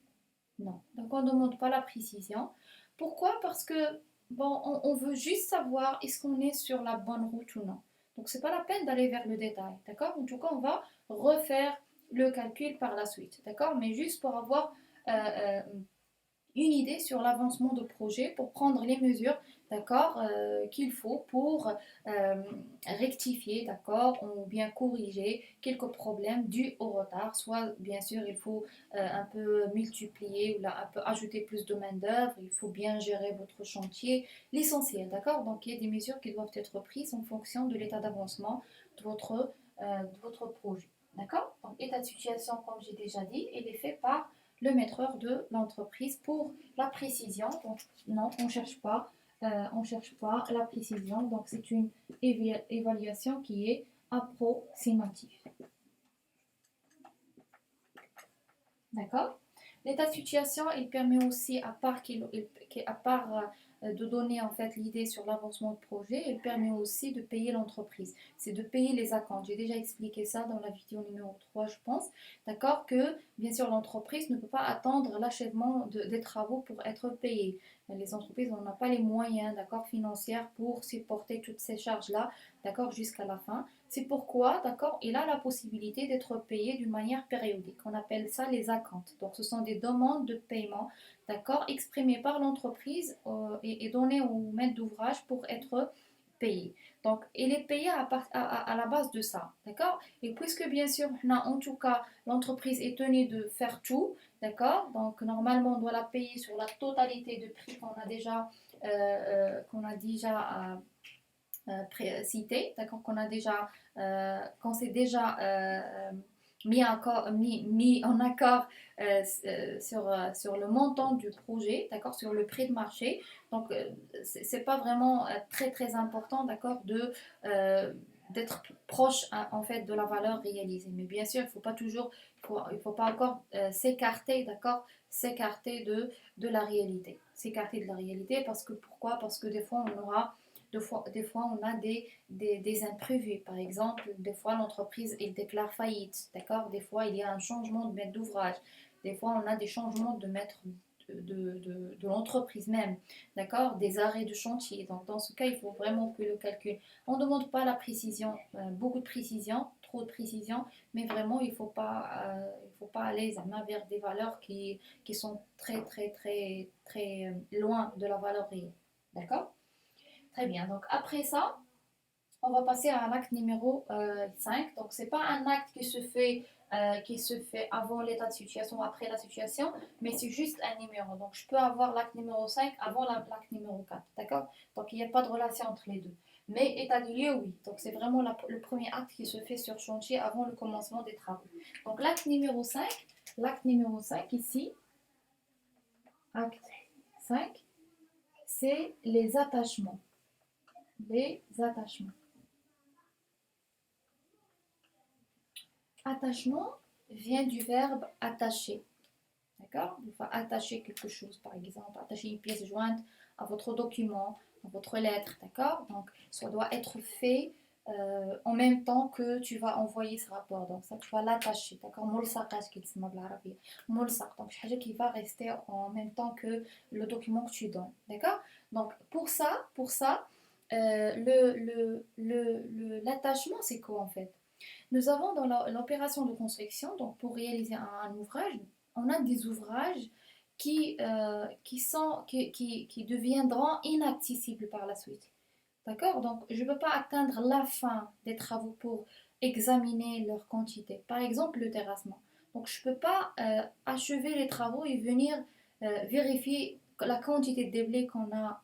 Non. Donc on ne demande pas la précision. Pourquoi? Parce que bon, on veut juste savoir est-ce qu'on est sur la bonne route ou non. Donc c'est pas la peine d'aller vers le détail, d'accord? En tout cas, on va refaire le calcul par la suite, d'accord? Mais juste pour avoir euh, euh, une idée sur l'avancement de projet pour prendre les mesures, d'accord, qu'il faut pour rectifier, d'accord, ou bien corriger quelques problèmes dus au retard. Soit, bien sûr, il faut un peu multiplier ou là, un peu ajouter plus de main-d'œuvre, il faut bien gérer votre chantier, l'essentiel, d'accord? Donc, il y a des mesures qui doivent être prises en fonction de l'état d'avancement de votre projet, d'accord? Donc, état de situation, comme j'ai déjà dit, il est fait par le maître de l'entreprise pour la précision. Donc, non, on cherche pas la précision. Donc, c'est une évaluation qui est approximative. D'accord? L'état de situation, il permet aussi, à part de donner en fait l'idée sur l'avancement de projet, il permet aussi de payer l'entreprise. C'est de payer les acomptes. J'ai déjà expliqué ça dans la vidéo numéro 3, je pense. D'accord? Que bien sûr, l'entreprise ne peut pas attendre l'achèvement des travaux pour être payée. Les entreprises n'ont pas les moyens, d'accord, financiers pour supporter toutes ces charges-là, d'accord, jusqu'à la fin. C'est pourquoi, d'accord, il a la possibilité d'être payé d'une manière périodique. On appelle ça les acomptes. Donc, ce sont des demandes de paiement, d'accord, exprimées par l'entreprise et données au maître d'ouvrage pour être payé. Donc, il est payé à la base de ça, d'accord? Et puisque, bien sûr, en tout cas, l'entreprise est tenue de faire tout, d'accord? Donc, normalement, on doit la payer sur la totalité du prix qu'on a déjà cité, d'accord, qu'on s'est déjà mis en accord sur le montant du projet, d'accord, sur le prix de marché. Donc, c'est pas vraiment très très important, d'accord, d'être proche en fait de la valeur réalisée. Mais bien sûr, il faut pas toujours, il faut pas encore s'écarter, d'accord, s'écarter de la réalité. S'écarter de la réalité parce que pourquoi? Parce que des fois on aura des fois, on a des imprévus. Par exemple, des fois, l'entreprise elle déclare faillite. D'accord? Des fois, il y a un changement de maître d'ouvrage. Des fois, on a des changements de maître de l'entreprise même. D'accord? Des arrêts de chantier. Donc, dans ce cas, il faut vraiment que le calcul. On ne demande pas la précision, beaucoup de précision, trop de précision, mais vraiment, il faut pas aller vers des valeurs qui sont très, très, très, très loin de la valeur réelle. D'accord? Très bien. Donc après ça, on va passer à l'acte numéro 5. Donc c'est pas un acte qui se fait avant l'état de situation ou après la situation, mais c'est juste un numéro. Donc je peux avoir l'acte numéro 5 avant l'acte numéro 4. D'accord? Donc il n'y a pas de relation entre les deux. Mais état du lieu, oui. Donc c'est vraiment le premier acte qui se fait sur chantier avant le commencement des travaux. Donc l'acte numéro 5 ici, acte 5, c'est les attachements. Les attachements. Attachement vient du verbe attacher. D'accord? Il faut attacher quelque chose, par exemple, attacher une pièce jointe à votre document, à votre lettre. D'accord? Donc, ça doit être fait en même temps que tu vas envoyer ce rapport. Donc, ça, tu vas l'attacher. D'accord? ملصقات كيتسمى بالعربية. ملصق. Donc, c'est quelque chose qui va rester en même temps que le document que tu donnes. D'accord? Donc, pour ça l'attachement, c'est quoi en fait? Nous avons dans l'opération de construction, donc pour réaliser un ouvrage, on a des ouvrages qui deviendront inaccessibles par la suite. D'accord? Donc, je ne peux pas atteindre la fin des travaux pour examiner leur quantité. Par exemple, le terrassement. Donc, je ne peux pas achever les travaux et venir vérifier la quantité de déblai qu'on a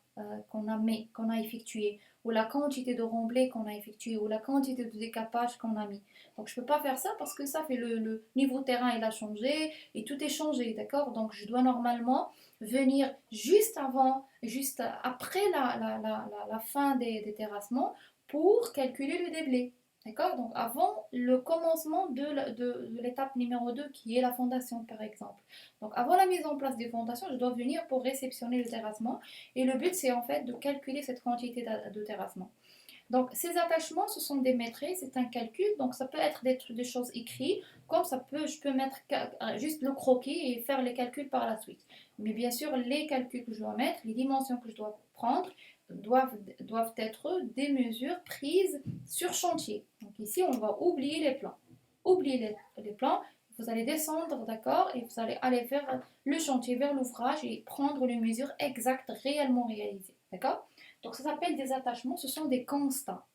effectué, ou la quantité de remblai qu'on a effectué, ou la quantité de décapage qu'on a mis. Donc je ne peux pas faire ça parce que ça fait le niveau terrain il a changé et tout est changé, d'accord? Donc je dois normalement venir juste avant, juste après la fin des terrassements pour calculer le déblai. D'accord? Donc avant le commencement de l'étape numéro 2 qui est la fondation par exemple. Donc avant la mise en place des fondations, je dois venir pour réceptionner le terrassement et le but c'est en fait de calculer cette quantité de terrassement. Donc ces attachements, ce sont des maîtrises, c'est un calcul, donc ça peut être des choses écrites, comme je peux mettre juste le croquis et faire les calculs par la suite. Mais bien sûr, les calculs que je dois mettre, les dimensions que je dois prendre, doivent être des mesures prises sur chantier. Donc ici, on va oublier les plans. Oubliez les plans, vous allez descendre, d'accord, et vous allez aller vers le chantier, vers l'ouvrage et prendre les mesures exactes réellement réalisées, d'accord? Donc ça s'appelle des attachements, ce sont des constats.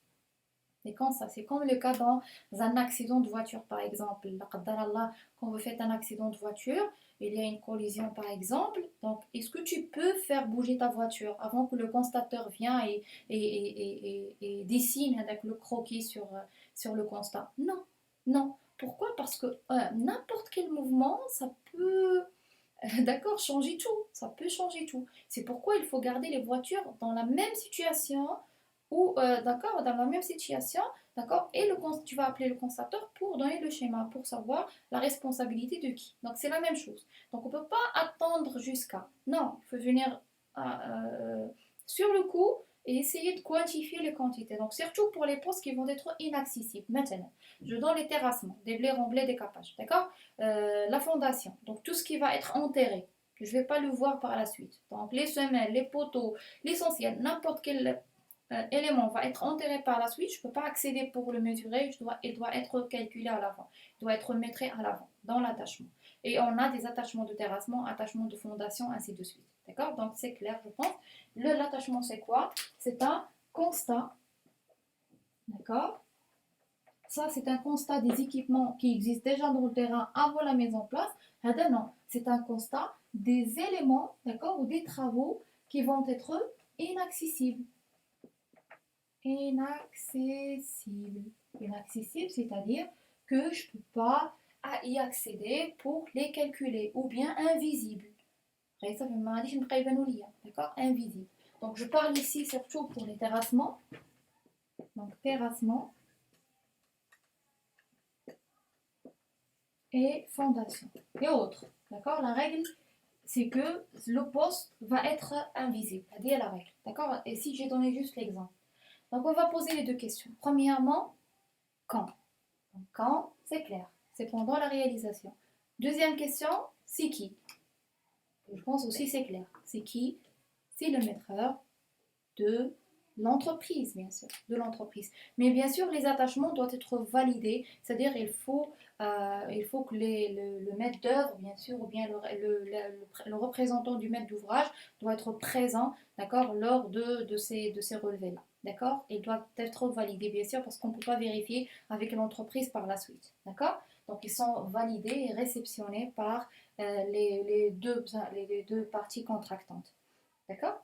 Des constats, c'est comme le cas dans un accident de voiture par exemple. Quand vous faites un accident de voiture, il y a une collision par exemple. Donc est-ce que tu peux faire bouger ta voiture avant que le constateur vienne et dessine avec le croquis sur le constat? Non, non. Pourquoi? Parce que n'importe quel mouvement, ça peut d'accord, changer tout, ça peut changer tout. C'est pourquoi il faut garder les voitures dans la même situation ou d'accord, dans la même situation, d'accord, et tu vas appeler le constateur pour donner le schéma, pour savoir la responsabilité de qui. Donc c'est la même chose. Donc on ne peut pas attendre jusqu'à. Non, il faut venir sur le coup et essayer de quantifier les quantités. Donc surtout pour les postes qui vont être inaccessibles. Maintenant, je donne les terrassements, des blés, remblais, décapage, d'accord? La fondation, donc tout ce qui va être enterré. Je ne vais pas le voir par la suite. Donc les semelles, les poteaux, l'essentiel, n'importe quel élément va être enterré par la suite, je ne peux pas accéder pour le mesurer, il doit être calculé à l'avant, il doit être mettré à l'avant, dans l'attachement. Et on a des attachements de terrassement, attachements de fondation, ainsi de suite. D'accord? Donc c'est clair, je pense. L'attachement, c'est quoi? C'est un constat. D'accord? Ça, c'est un constat des équipements qui existent déjà dans le terrain avant la mise en place. Non, c'est un constat des éléments, d'accord, ou des travaux qui vont être inaccessibles. Inaccessible. Inaccessible, c'est-à-dire que je ne peux pas y accéder pour les calculer, ou bien invisible. D'accord? Invisible. Donc je parle ici surtout pour les terrassements. Donc terrassement et fondation. Et autres. D'accord? La règle, c'est que le poste va être invisible. C'est-à-dire la règle. D'accord? Et si j'ai donné juste l'exemple. Donc on va poser les deux questions. Premièrement, quand? Donc, quand, c'est clair. C'est pendant la réalisation. Deuxième question, c'est qui? Je pense aussi c'est clair. C'est qui? C'est le maîtreur de l'entreprise, bien sûr, de l'entreprise. Mais bien sûr, les attachements doivent être validés, c'est-à-dire il faut que le maître d'œuvre, bien sûr, ou bien le représentant du maître d'ouvrage doit être présent, d'accord, lors de ces relevés-là. D'accord? Ils doivent être validés, bien sûr, parce qu'on ne peut pas vérifier avec l'entreprise par la suite. D'accord? Donc, ils sont validés et réceptionnés par les deux parties contractantes. D'accord?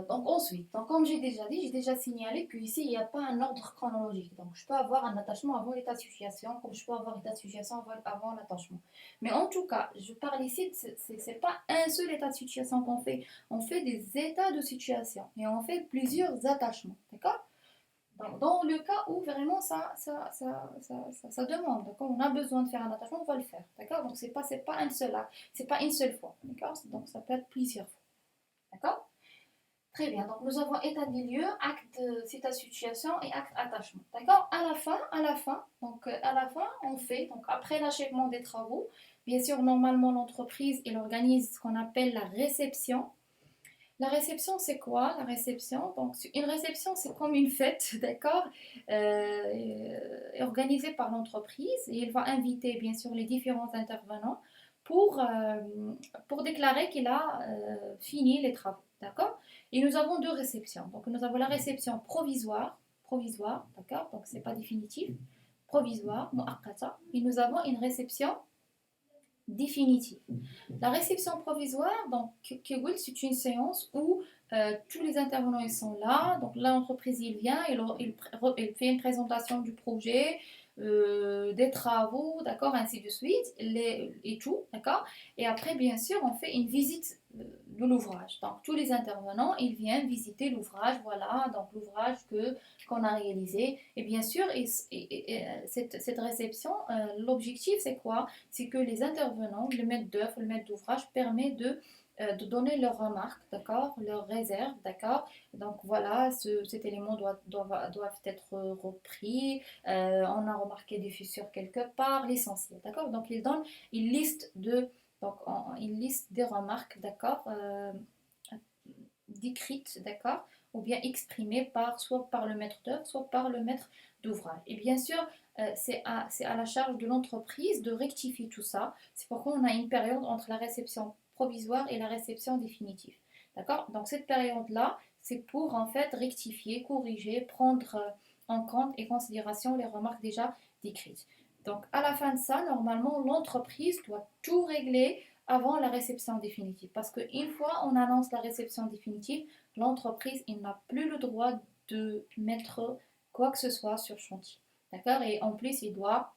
Donc ensuite, donc comme j'ai déjà dit, j'ai déjà signalé qu'ici, il n'y a pas un ordre chronologique. Donc je peux avoir un attachement avant l'état de situation, comme je peux avoir l'état de situation avant l'attachement. Mais en tout cas, je parle ici, c'est pas un seul état de situation qu'on fait. On fait des états de situation et on fait plusieurs attachements. D'accord? Donc, dans le cas où vraiment ça demande, d'accord? On a besoin de faire un attachement, on va le faire. D'accord? Donc c'est pas un seul acte, c'est pas une seule fois. D'accord? Donc ça peut être plusieurs fois. D'accord? Très bien, donc nous avons état des lieux, acte état situation et acte attachement. D'accord? À la fin, donc à la fin, on fait, donc après l'achèvement des travaux, bien sûr, normalement l'entreprise, elle organise ce qu'on appelle la réception. La réception, c'est quoi la réception? Donc une réception, c'est comme une fête, d'accord? Organisée par l'entreprise et elle va inviter, bien sûr, les différents intervenants pour déclarer qu'il a fini les travaux. D'accord? Et nous avons deux réceptions. Donc nous avons la réception provisoire, d'accord? Donc c'est pas définitif, provisoire, mu'aqqata. Et nous avons une réception définitive. La réception provisoire, donc, c'est une séance où tous les intervenants ils sont là. Donc, l'entreprise il vient, il fait une présentation du projet, des travaux, d'accord, ainsi de suite, et tout, d'accord. Et après, bien sûr, on fait une visite de l'ouvrage. Donc, tous les intervenants, ils viennent visiter l'ouvrage, voilà, donc l'ouvrage qu'on a réalisé. Et bien sûr, cette réception, l'objectif, c'est quoi? C'est que les intervenants, le maître d'œuvre, le maître d'ouvrage, permet de donner leurs remarques, d'accord, leurs réserves, d'accord. Donc voilà, cet élément doit être repris. On a remarqué des fissures quelque part, l'essentiel, d'accord. Donc il donne une liste une liste des remarques, d'accord, décrites, d'accord, ou bien exprimées soit par le maître d'œuvre, soit par le maître d'ouvrage. Et bien sûr, c'est à la charge de l'entreprise de rectifier tout ça. C'est pourquoi on a une période entre la réception provisoire et la réception définitive. D'accord. Donc cette période-là, c'est pour en fait rectifier, corriger, prendre en compte et considération les remarques déjà décrites. Donc à la fin de ça, normalement, l'entreprise doit tout régler avant la réception définitive. Parce qu'une fois on annonce la réception définitive, l'entreprise n'a plus le droit de mettre quoi que ce soit sur chantier. D'accord. Et en plus, il doit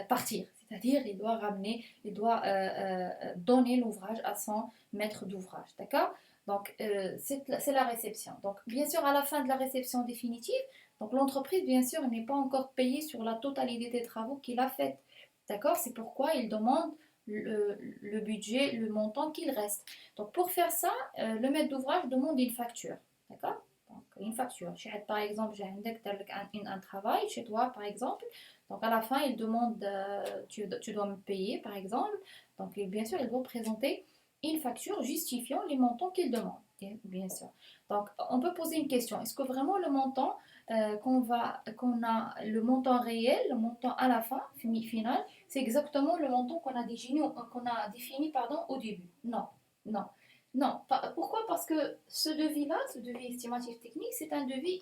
partir, c'est-à-dire il doit donner l'ouvrage à son maître d'ouvrage, d'accord. Donc c'est la réception. Donc bien sûr à la fin de la réception définitive, donc l'entreprise bien sûr n'est pas encore payée sur la totalité des travaux qu'il a fait, d'accord. C'est pourquoi il demande le budget, le montant qu'il reste. Donc pour faire ça, le maître d'ouvrage demande une facture, d'accord. Donc une facture. Par exemple, j'ai un travail chez toi par exemple. Donc à la fin, il demande, tu dois me payer par exemple. Donc bien sûr, il doit présenter une facture justifiant les montants qu'il demande, bien sûr. Donc on peut poser une question. Est-ce que vraiment le montant qu'on a, le montant réel, le montant à la fin, final, c'est exactement le montant qu'on a défini pardon, au début? Non, non, non. Pourquoi? Parce que ce devis-là, ce devis estimatif technique, c'est un devis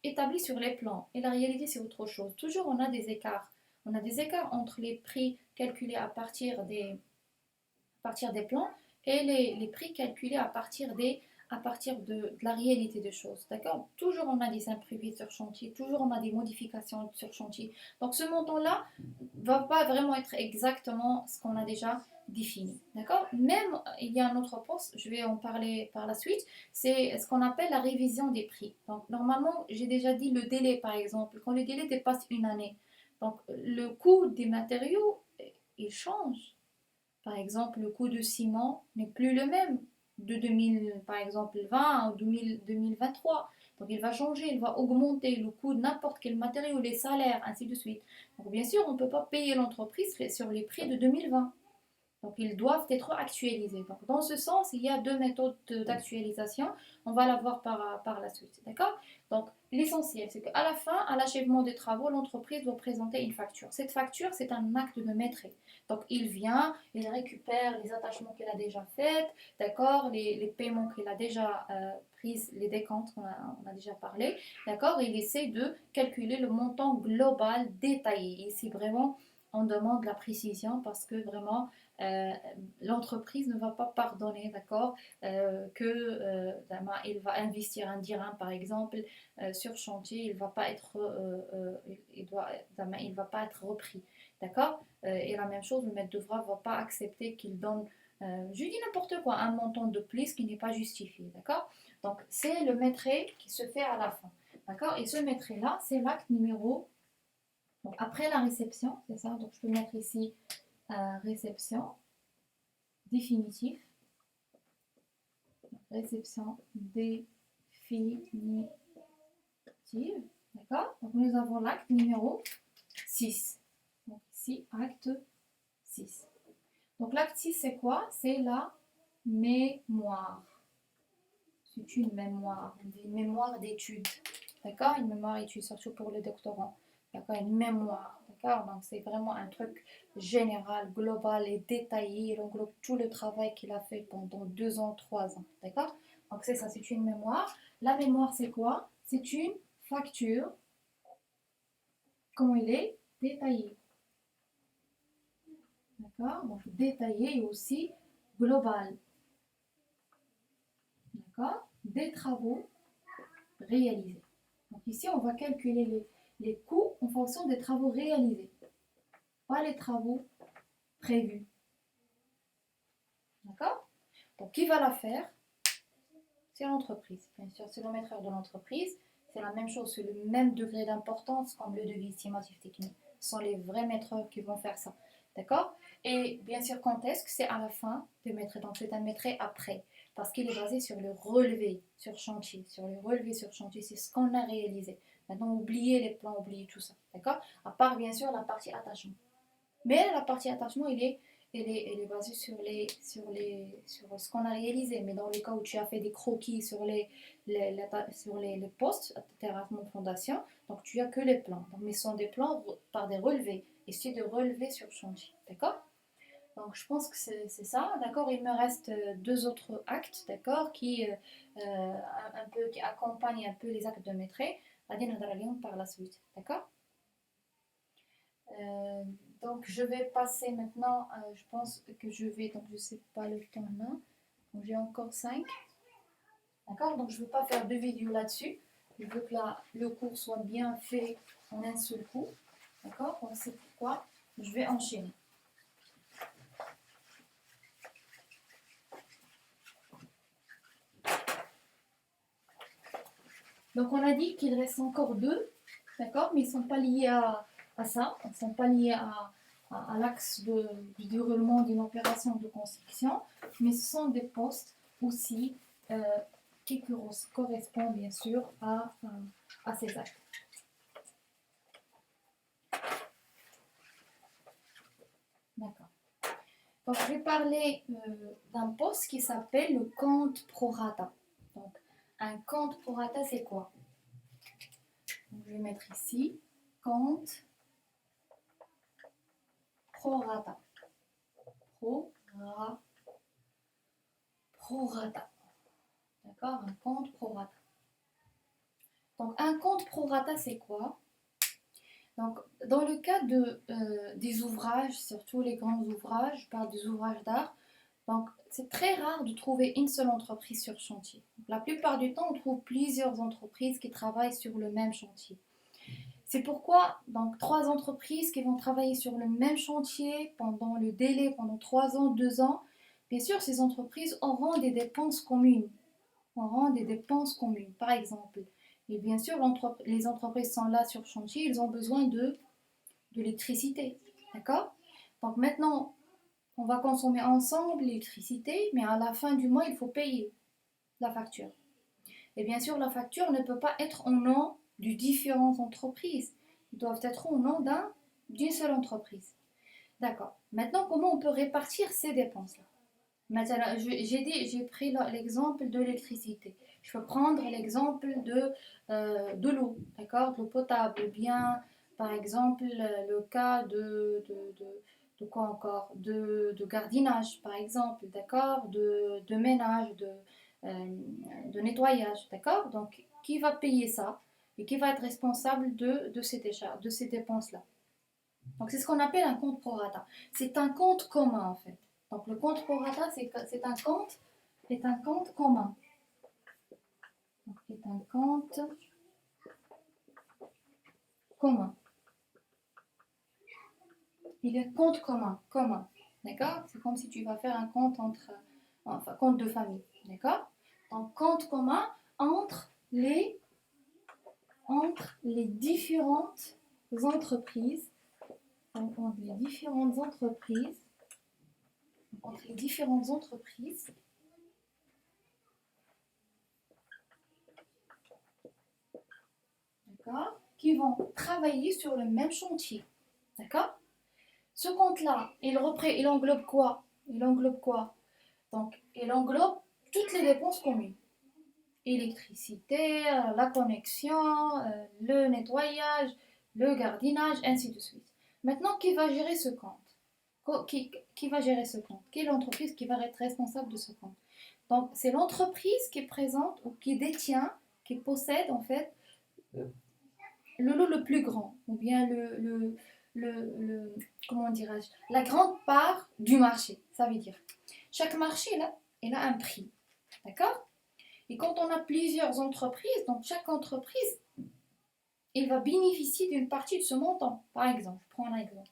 établi sur les plans. Et la réalité, c'est autre chose. Toujours, on a des écarts. On a des écarts entre les prix calculés à partir des plans et les prix calculés à partir de la réalité des choses. D'accord. Toujours on a des imprévus sur chantier, toujours on a des modifications sur chantier. Donc ce montant-là ne va pas vraiment être exactement ce qu'on a déjà défini. D'accord. Même il y a un autre poste, je vais en parler par la suite, c'est ce qu'on appelle la révision des prix. Donc normalement, j'ai déjà dit le délai par exemple, quand le délai dépasse une année. Donc le coût des matériaux, il change. Par exemple, le coût de ciment n'est plus le même de 2000, par exemple, 20 ou 2023. Donc il va changer, il va augmenter le coût de n'importe quel matériau, les salaires, ainsi de suite. Donc bien sûr, on ne peut pas payer l'entreprise sur les prix de 2020. Donc, ils doivent être actualisés. Donc, dans ce sens, il y a deux méthodes d'actualisation. On va la voir par la suite. D'accord. Donc, l'essentiel, c'est qu'à la fin, à l'achèvement des travaux, l'entreprise doit présenter une facture. Cette facture, c'est un acte de maîtrise. Donc, il vient, il récupère les attachements qu'il a déjà faits, d'accord, les paiements qu'il a déjà pris, les décomptes on a déjà parlé, d'accord, et il essaie de calculer le montant global détaillé. Ici, vraiment, on demande la précision parce que vraiment, euh, l'entreprise ne va pas pardonner, d'accord, il va investir un dirham par exemple sur chantier, il va pas être, il va pas être repris, d'accord. Et la même chose, le maître d'ouvrage va pas accepter qu'il donne, je dis n'importe quoi, un montant de plus qui n'est pas justifié, d'accord. Donc c'est le maître qui se fait à la fin, d'accord. Et ce maître là, c'est l'acte numéro. Donc après la réception, c'est ça. Donc je peux mettre ici réception définitive. Réception définitive. D'accord. Donc nous avons l'acte numéro 6. Donc ici, acte 6. Donc l'acte 6, c'est quoi? C'est la mémoire. C'est une mémoire d'études. D'accord. Une mémoire d'études, surtout pour le doctorant. D'accord. Une mémoire. D'accord. Donc c'est vraiment un truc général, global et détaillé. Il englobe tout le travail qu'il a fait pendant 2 ans, 3 ans. D'accord. Donc c'est ça, c'est une mémoire. La mémoire, c'est quoi? C'est une facture. Comment il est détaillé. D'accord? Donc détaillé et aussi global. D'accord? Des travaux réalisés. Donc ici, on va calculer les coûts en fonction des travaux réalisés, pas les travaux prévus. D'accord? Donc qui va la faire? C'est l'entreprise. Bien sûr, c'est le maître de l'entreprise. C'est la même chose, c'est le même degré d'importance comme le devis estimatif technique. Ce sont les vrais maîtres qui vont faire ça. D'accord? Et bien sûr, quand est-ce que c'est à la fin de maître? Donc c'est un maître après. Parce qu'il est basé sur le relevé sur chantier. Sur le relevé sur chantier, c'est ce qu'on a réalisé. Maintenant, oubliez les plans, oubliez tout ça. D'accord? À part bien sûr la partie attachement. Mais la partie attachement, elle est basée sur ce qu'on a réalisé. Mais dans le cas où tu as fait des croquis sur les postes, terrassement fondation, donc tu as que les plans. Donc, mais ce sont des plans par des relevés. Et c'est de relever sur chantier. D'accord? Donc je pense que c'est ça. D'accord? Il me reste deux autres actes, d'accord, qui accompagnent un peu les actes de maîtrise. Par la suite. D'accord? Euh, donc je vais passer maintenant, je pense que je vais, donc je sais pas le temps là, donc j'ai encore 5, d'accord, donc je ne veux pas faire deux vidéos là-dessus, je veux que le cours soit bien fait en un seul coup, d'accord, donc c'est pourquoi je vais enchaîner. Donc on a dit qu'il reste encore deux, d'accord, mais ils ne sont pas liés à ça, ils ne sont pas liés à l'axe du déroulement d'une opération de construction, mais ce sont des postes aussi qui correspondent bien sûr à ces actes. D'accord. Donc je vais parler d'un poste qui s'appelle le compte pro rata. Donc un compte pro rata, c'est quoi? Donc, je vais mettre ici compte pro rata. Pro rata. D'accord? Un compte pro rata. Donc un compte pro rata, c'est quoi? Donc dans le cas des ouvrages, surtout les grands ouvrages, je parle des ouvrages d'art, donc c'est très rare de trouver une seule entreprise sur chantier. La plupart du temps, on trouve plusieurs entreprises qui travaillent sur le même chantier. C'est pourquoi donc 3 entreprises qui vont travailler sur le même chantier pendant le délai, pendant 3 ans, 2 ans, bien sûr, ces entreprises auront des dépenses communes. Par exemple. Et bien sûr, les entreprises sont là sur chantier, ils ont besoin de l'électricité. D'accord? Donc maintenant, on va consommer ensemble l'électricité, mais à la fin du mois, il faut payer la facture. Et bien sûr, la facture ne peut pas être au nom de différentes entreprises. Ils doivent être au nom d'une seule entreprise. D'accord. Maintenant, comment on peut répartir ces dépenses-là? Maintenant, j'ai pris l'exemple de l'électricité. Je peux prendre l'exemple de l'eau, d'accord, de l'eau potable, ou bien, par exemple, le cas de quoi encore? De gardiennage, par exemple, d'accord, de ménage, de nettoyage, d'accord? Donc, qui va payer ça et qui va être responsable de ces dépenses-là? Donc, c'est ce qu'on appelle un compte pro rata. C'est un compte commun, en fait. Donc, le compte pro rata, c'est un compte commun. Donc, c'est un compte commun. Il est compte commun. D'accord? C'est comme si tu vas faire un compte compte de famille. D'accord? Donc, compte commun entre les différentes entreprises. Donc, entre les différentes entreprises. D'accord, qui vont travailler sur le même chantier. D'accord? Ce compte-là, il englobe quoi? Donc, il englobe toutes les dépenses communes. Électricité, la connexion, le nettoyage, le gardiennage, ainsi de suite. Maintenant, qui va gérer ce compte? Qui va gérer ce compte? Quelle entreprise qui va être responsable de ce compte? Donc, c'est l'entreprise qui présente ou qui détient, qui possède en fait le lot le plus grand, ou bien comment dirais-je, la grande part du marché. Ça veut dire, chaque marché, là, il a un prix. D'accord? Et quand on a plusieurs entreprises, donc chaque entreprise, il va bénéficier d'une partie de ce montant. Par exemple, je prends un exemple.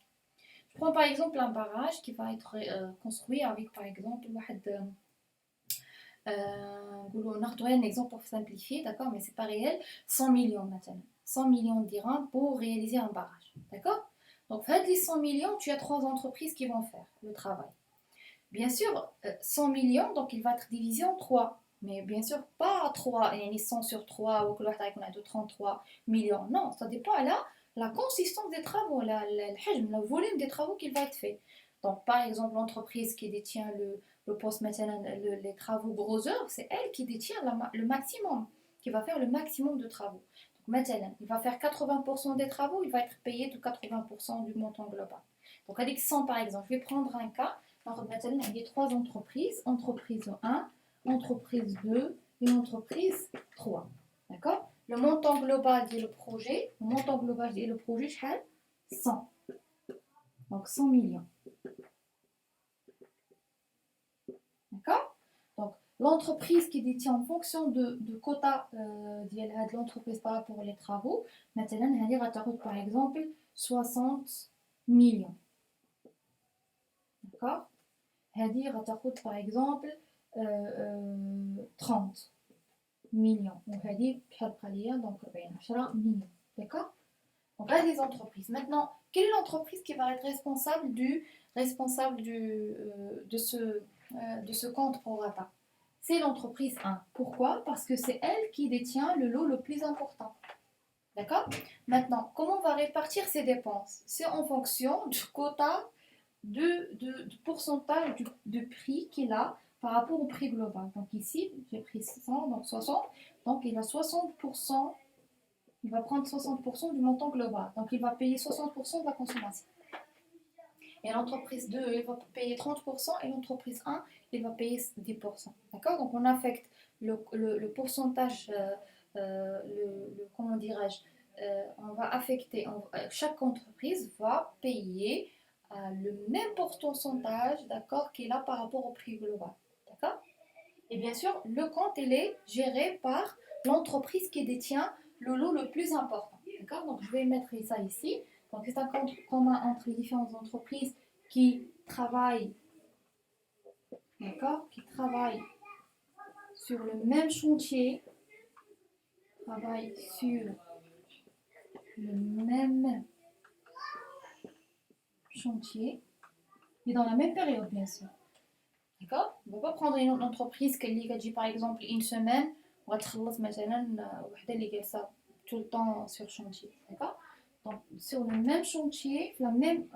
Je prends par exemple un barrage qui va être construit avec, par exemple, on a un exemple pour simplifier, d'accord, mais c'est pas réel, 100 millions maintenant. 100 millions de dirhams pour réaliser un barrage. D'accord? Donc, fait les 100 millions, tu as trois entreprises qui vont faire le travail. Bien sûr, 100 millions, donc il va être divisé en trois. Mais bien sûr, pas 3, et 100 sur 3, ou que l'autre a de 33 millions. Non, ça dépend là la consistance des travaux, le volume des travaux qui va être fait. Donc, par exemple, l'entreprise qui détient le poste maintenant, les travaux gros œuvres, c'est elle qui détient le maximum, qui va faire le maximum de travaux. Donc, maintenant, il va faire 80% des travaux, il va être payé de 80% du montant global. Donc, avec 100 par exemple, je vais prendre un cas. Alors, maintenant, il y a trois entreprises. Entreprise 1, entreprise 2 et entreprise 3. D'accord? Le montant global du projet, c'est 100. Donc, 100 millions. D'accord? Donc, l'entreprise qui détient en fonction de quota de l'entreprise par rapport aux travaux, maintenant, elle va par exemple 60 millions. D'accord? هذه غتاخد par exemple 30 millions وهذه بحال بقى ليا donc 10 millions. D'accord? Donc là des entreprises. Maintenant, quelle est l'entreprise qui va être responsable de ce compte prorata? C'est l'entreprise 1. Pourquoi? Parce que c'est elle qui détient le lot le plus important. D'accord? Maintenant, comment on va répartir ces dépenses? C'est en fonction du quota de pourcentage du prix qu'il a par rapport au prix global. Donc ici, j'ai pris 100, donc 60. Donc il a 60%, il va prendre 60% du montant global. Donc il va payer 60% de la consommation. Et l'entreprise 2, il va payer 30% et l'entreprise 1, il va payer 10%. D'accord? Donc on affecte le pourcentage, comment dirais-je, on va affecter, chaque entreprise va payer le même pourcentage, d'accord, qu'il a par rapport au prix global. D'accord? Et bien sûr, le compte, il est géré par l'entreprise qui détient le lot le plus important. D'accord? Donc, je vais mettre ça ici. Donc, c'est un compte commun entre les différentes entreprises qui travaillent, d'accord, qui travaillent sur le même chantier, travaillent sur le même chantier, et dans la même période, bien sûr. D'accord? On ne va pas prendre une entreprise qui a dit par exemple une semaine, on va تخلص مثلا وحده اللي جالسه tout le temps sur chantier. D'accord? Donc sur le même chantier,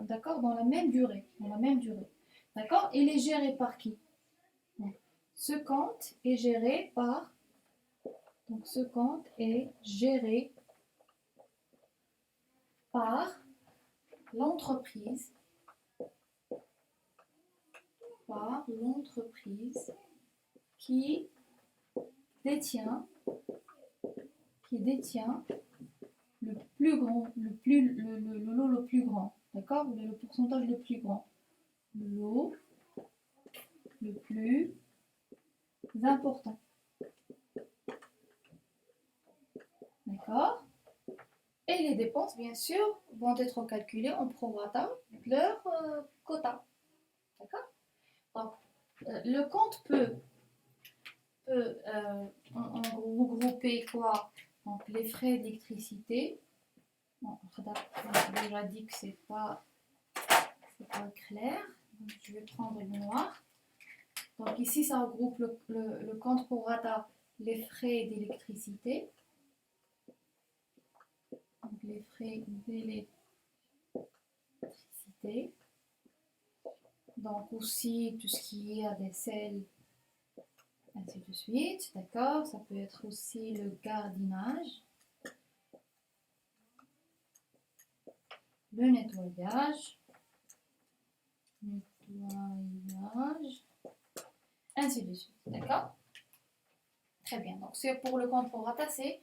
d'accord, dans la même durée, D'accord? Il est géré par qui? Donc, ce compte est géré par l'entreprise qui détient le plus grand, le lot le plus grand, d'accord? Le pourcentage le plus grand. Le lot le plus important. D'accord? Et les dépenses, bien sûr, vont être calculées en prorata de leur quota. D'accord? Donc, le compte peut en regrouper quoi? Donc, les frais d'électricité. Bon, j'ai déjà dit que c'est pas clair. Donc, je vais prendre le noir. Donc ici, ça regroupe le compte prorata, les frais d'électricité. Donc les frais d'électricité. Donc aussi tout ce qui est à vaisselle, ainsi de suite. D'accord? Ça peut être aussi le gardiennage, le nettoyage, ainsi de suite. D'accord? Très bien. Donc c'est pour le compte prorata, c'est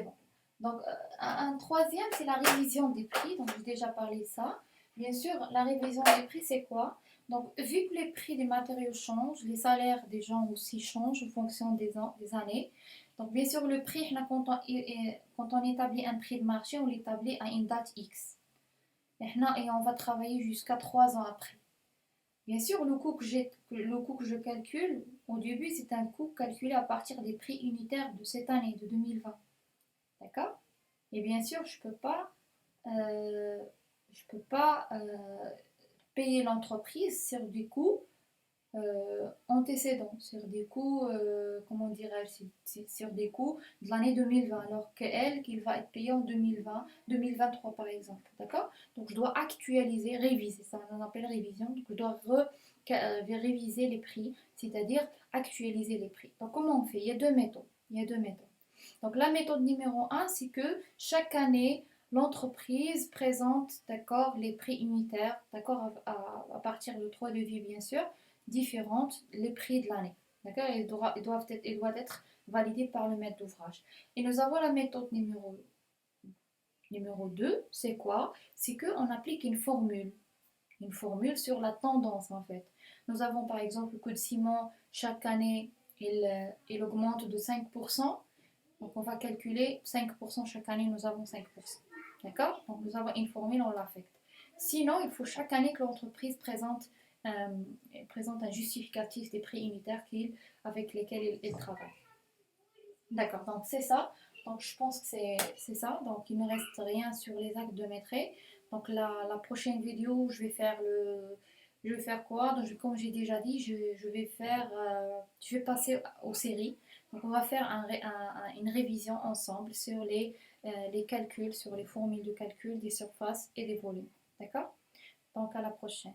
bon. Donc, un troisième, c'est la révision des prix. Donc, j'ai déjà parlé de ça. Bien sûr, la révision des prix, c'est quoi? Donc, vu que les prix des matériaux changent, les salaires des gens aussi changent en fonction des années. Donc, bien sûr, le prix, quand on établit un prix de marché, on l'établit à une date X. Et on va travailler jusqu'à 3 ans après. Bien sûr, le coût que je calcule, au début, c'est un coût calculé à partir des prix unitaires de cette année, de 2020. D'accord? Et bien sûr, euh, je peux pas payer l'entreprise sur des coûts antécédents, sur des coûts, comment dirais-je, sur des coûts de l'année 2020, alors qu'elle, qu'il va être payé en 2020, 2023 par exemple. D'accord? Donc je dois actualiser, réviser, ça on appelle révision. Donc je dois réviser les prix, c'est-à-dire actualiser les prix. Donc comment on fait? Il y a deux méthodes. Il y a deux méthodes. Donc la méthode numéro un, c'est que chaque année, l'entreprise présente, d'accord, les prix unitaires, d'accord, à partir de trois devis bien sûr, différentes, les prix de l'année. D'accord, ils doivent être validés par le maître d'ouvrage. Et nous avons la méthode numéro 2, c'est quoi? C'est qu'on applique une formule sur la tendance en fait. Nous avons par exemple le coût de ciment, chaque année, il augmente de 5%. Donc on va calculer 5% chaque année, nous avons 5%. D'accord? Donc nous avons une formule, on l'affecte. Sinon, il faut chaque année que l'entreprise euh, présente un justificatif des prix unitaires avec lesquels il travaille. D'accord, donc c'est ça. Donc je pense que c'est ça. Donc il ne me reste rien sur les actes de maîtrise. Donc la prochaine vidéo, je vais faire quoi? Donc, comme j'ai déjà dit, je vais passer aux séries. Donc on va faire une révision ensemble sur les calculs, sur les formules de calcul des surfaces et des volumes. D'accord? Donc à la prochaine.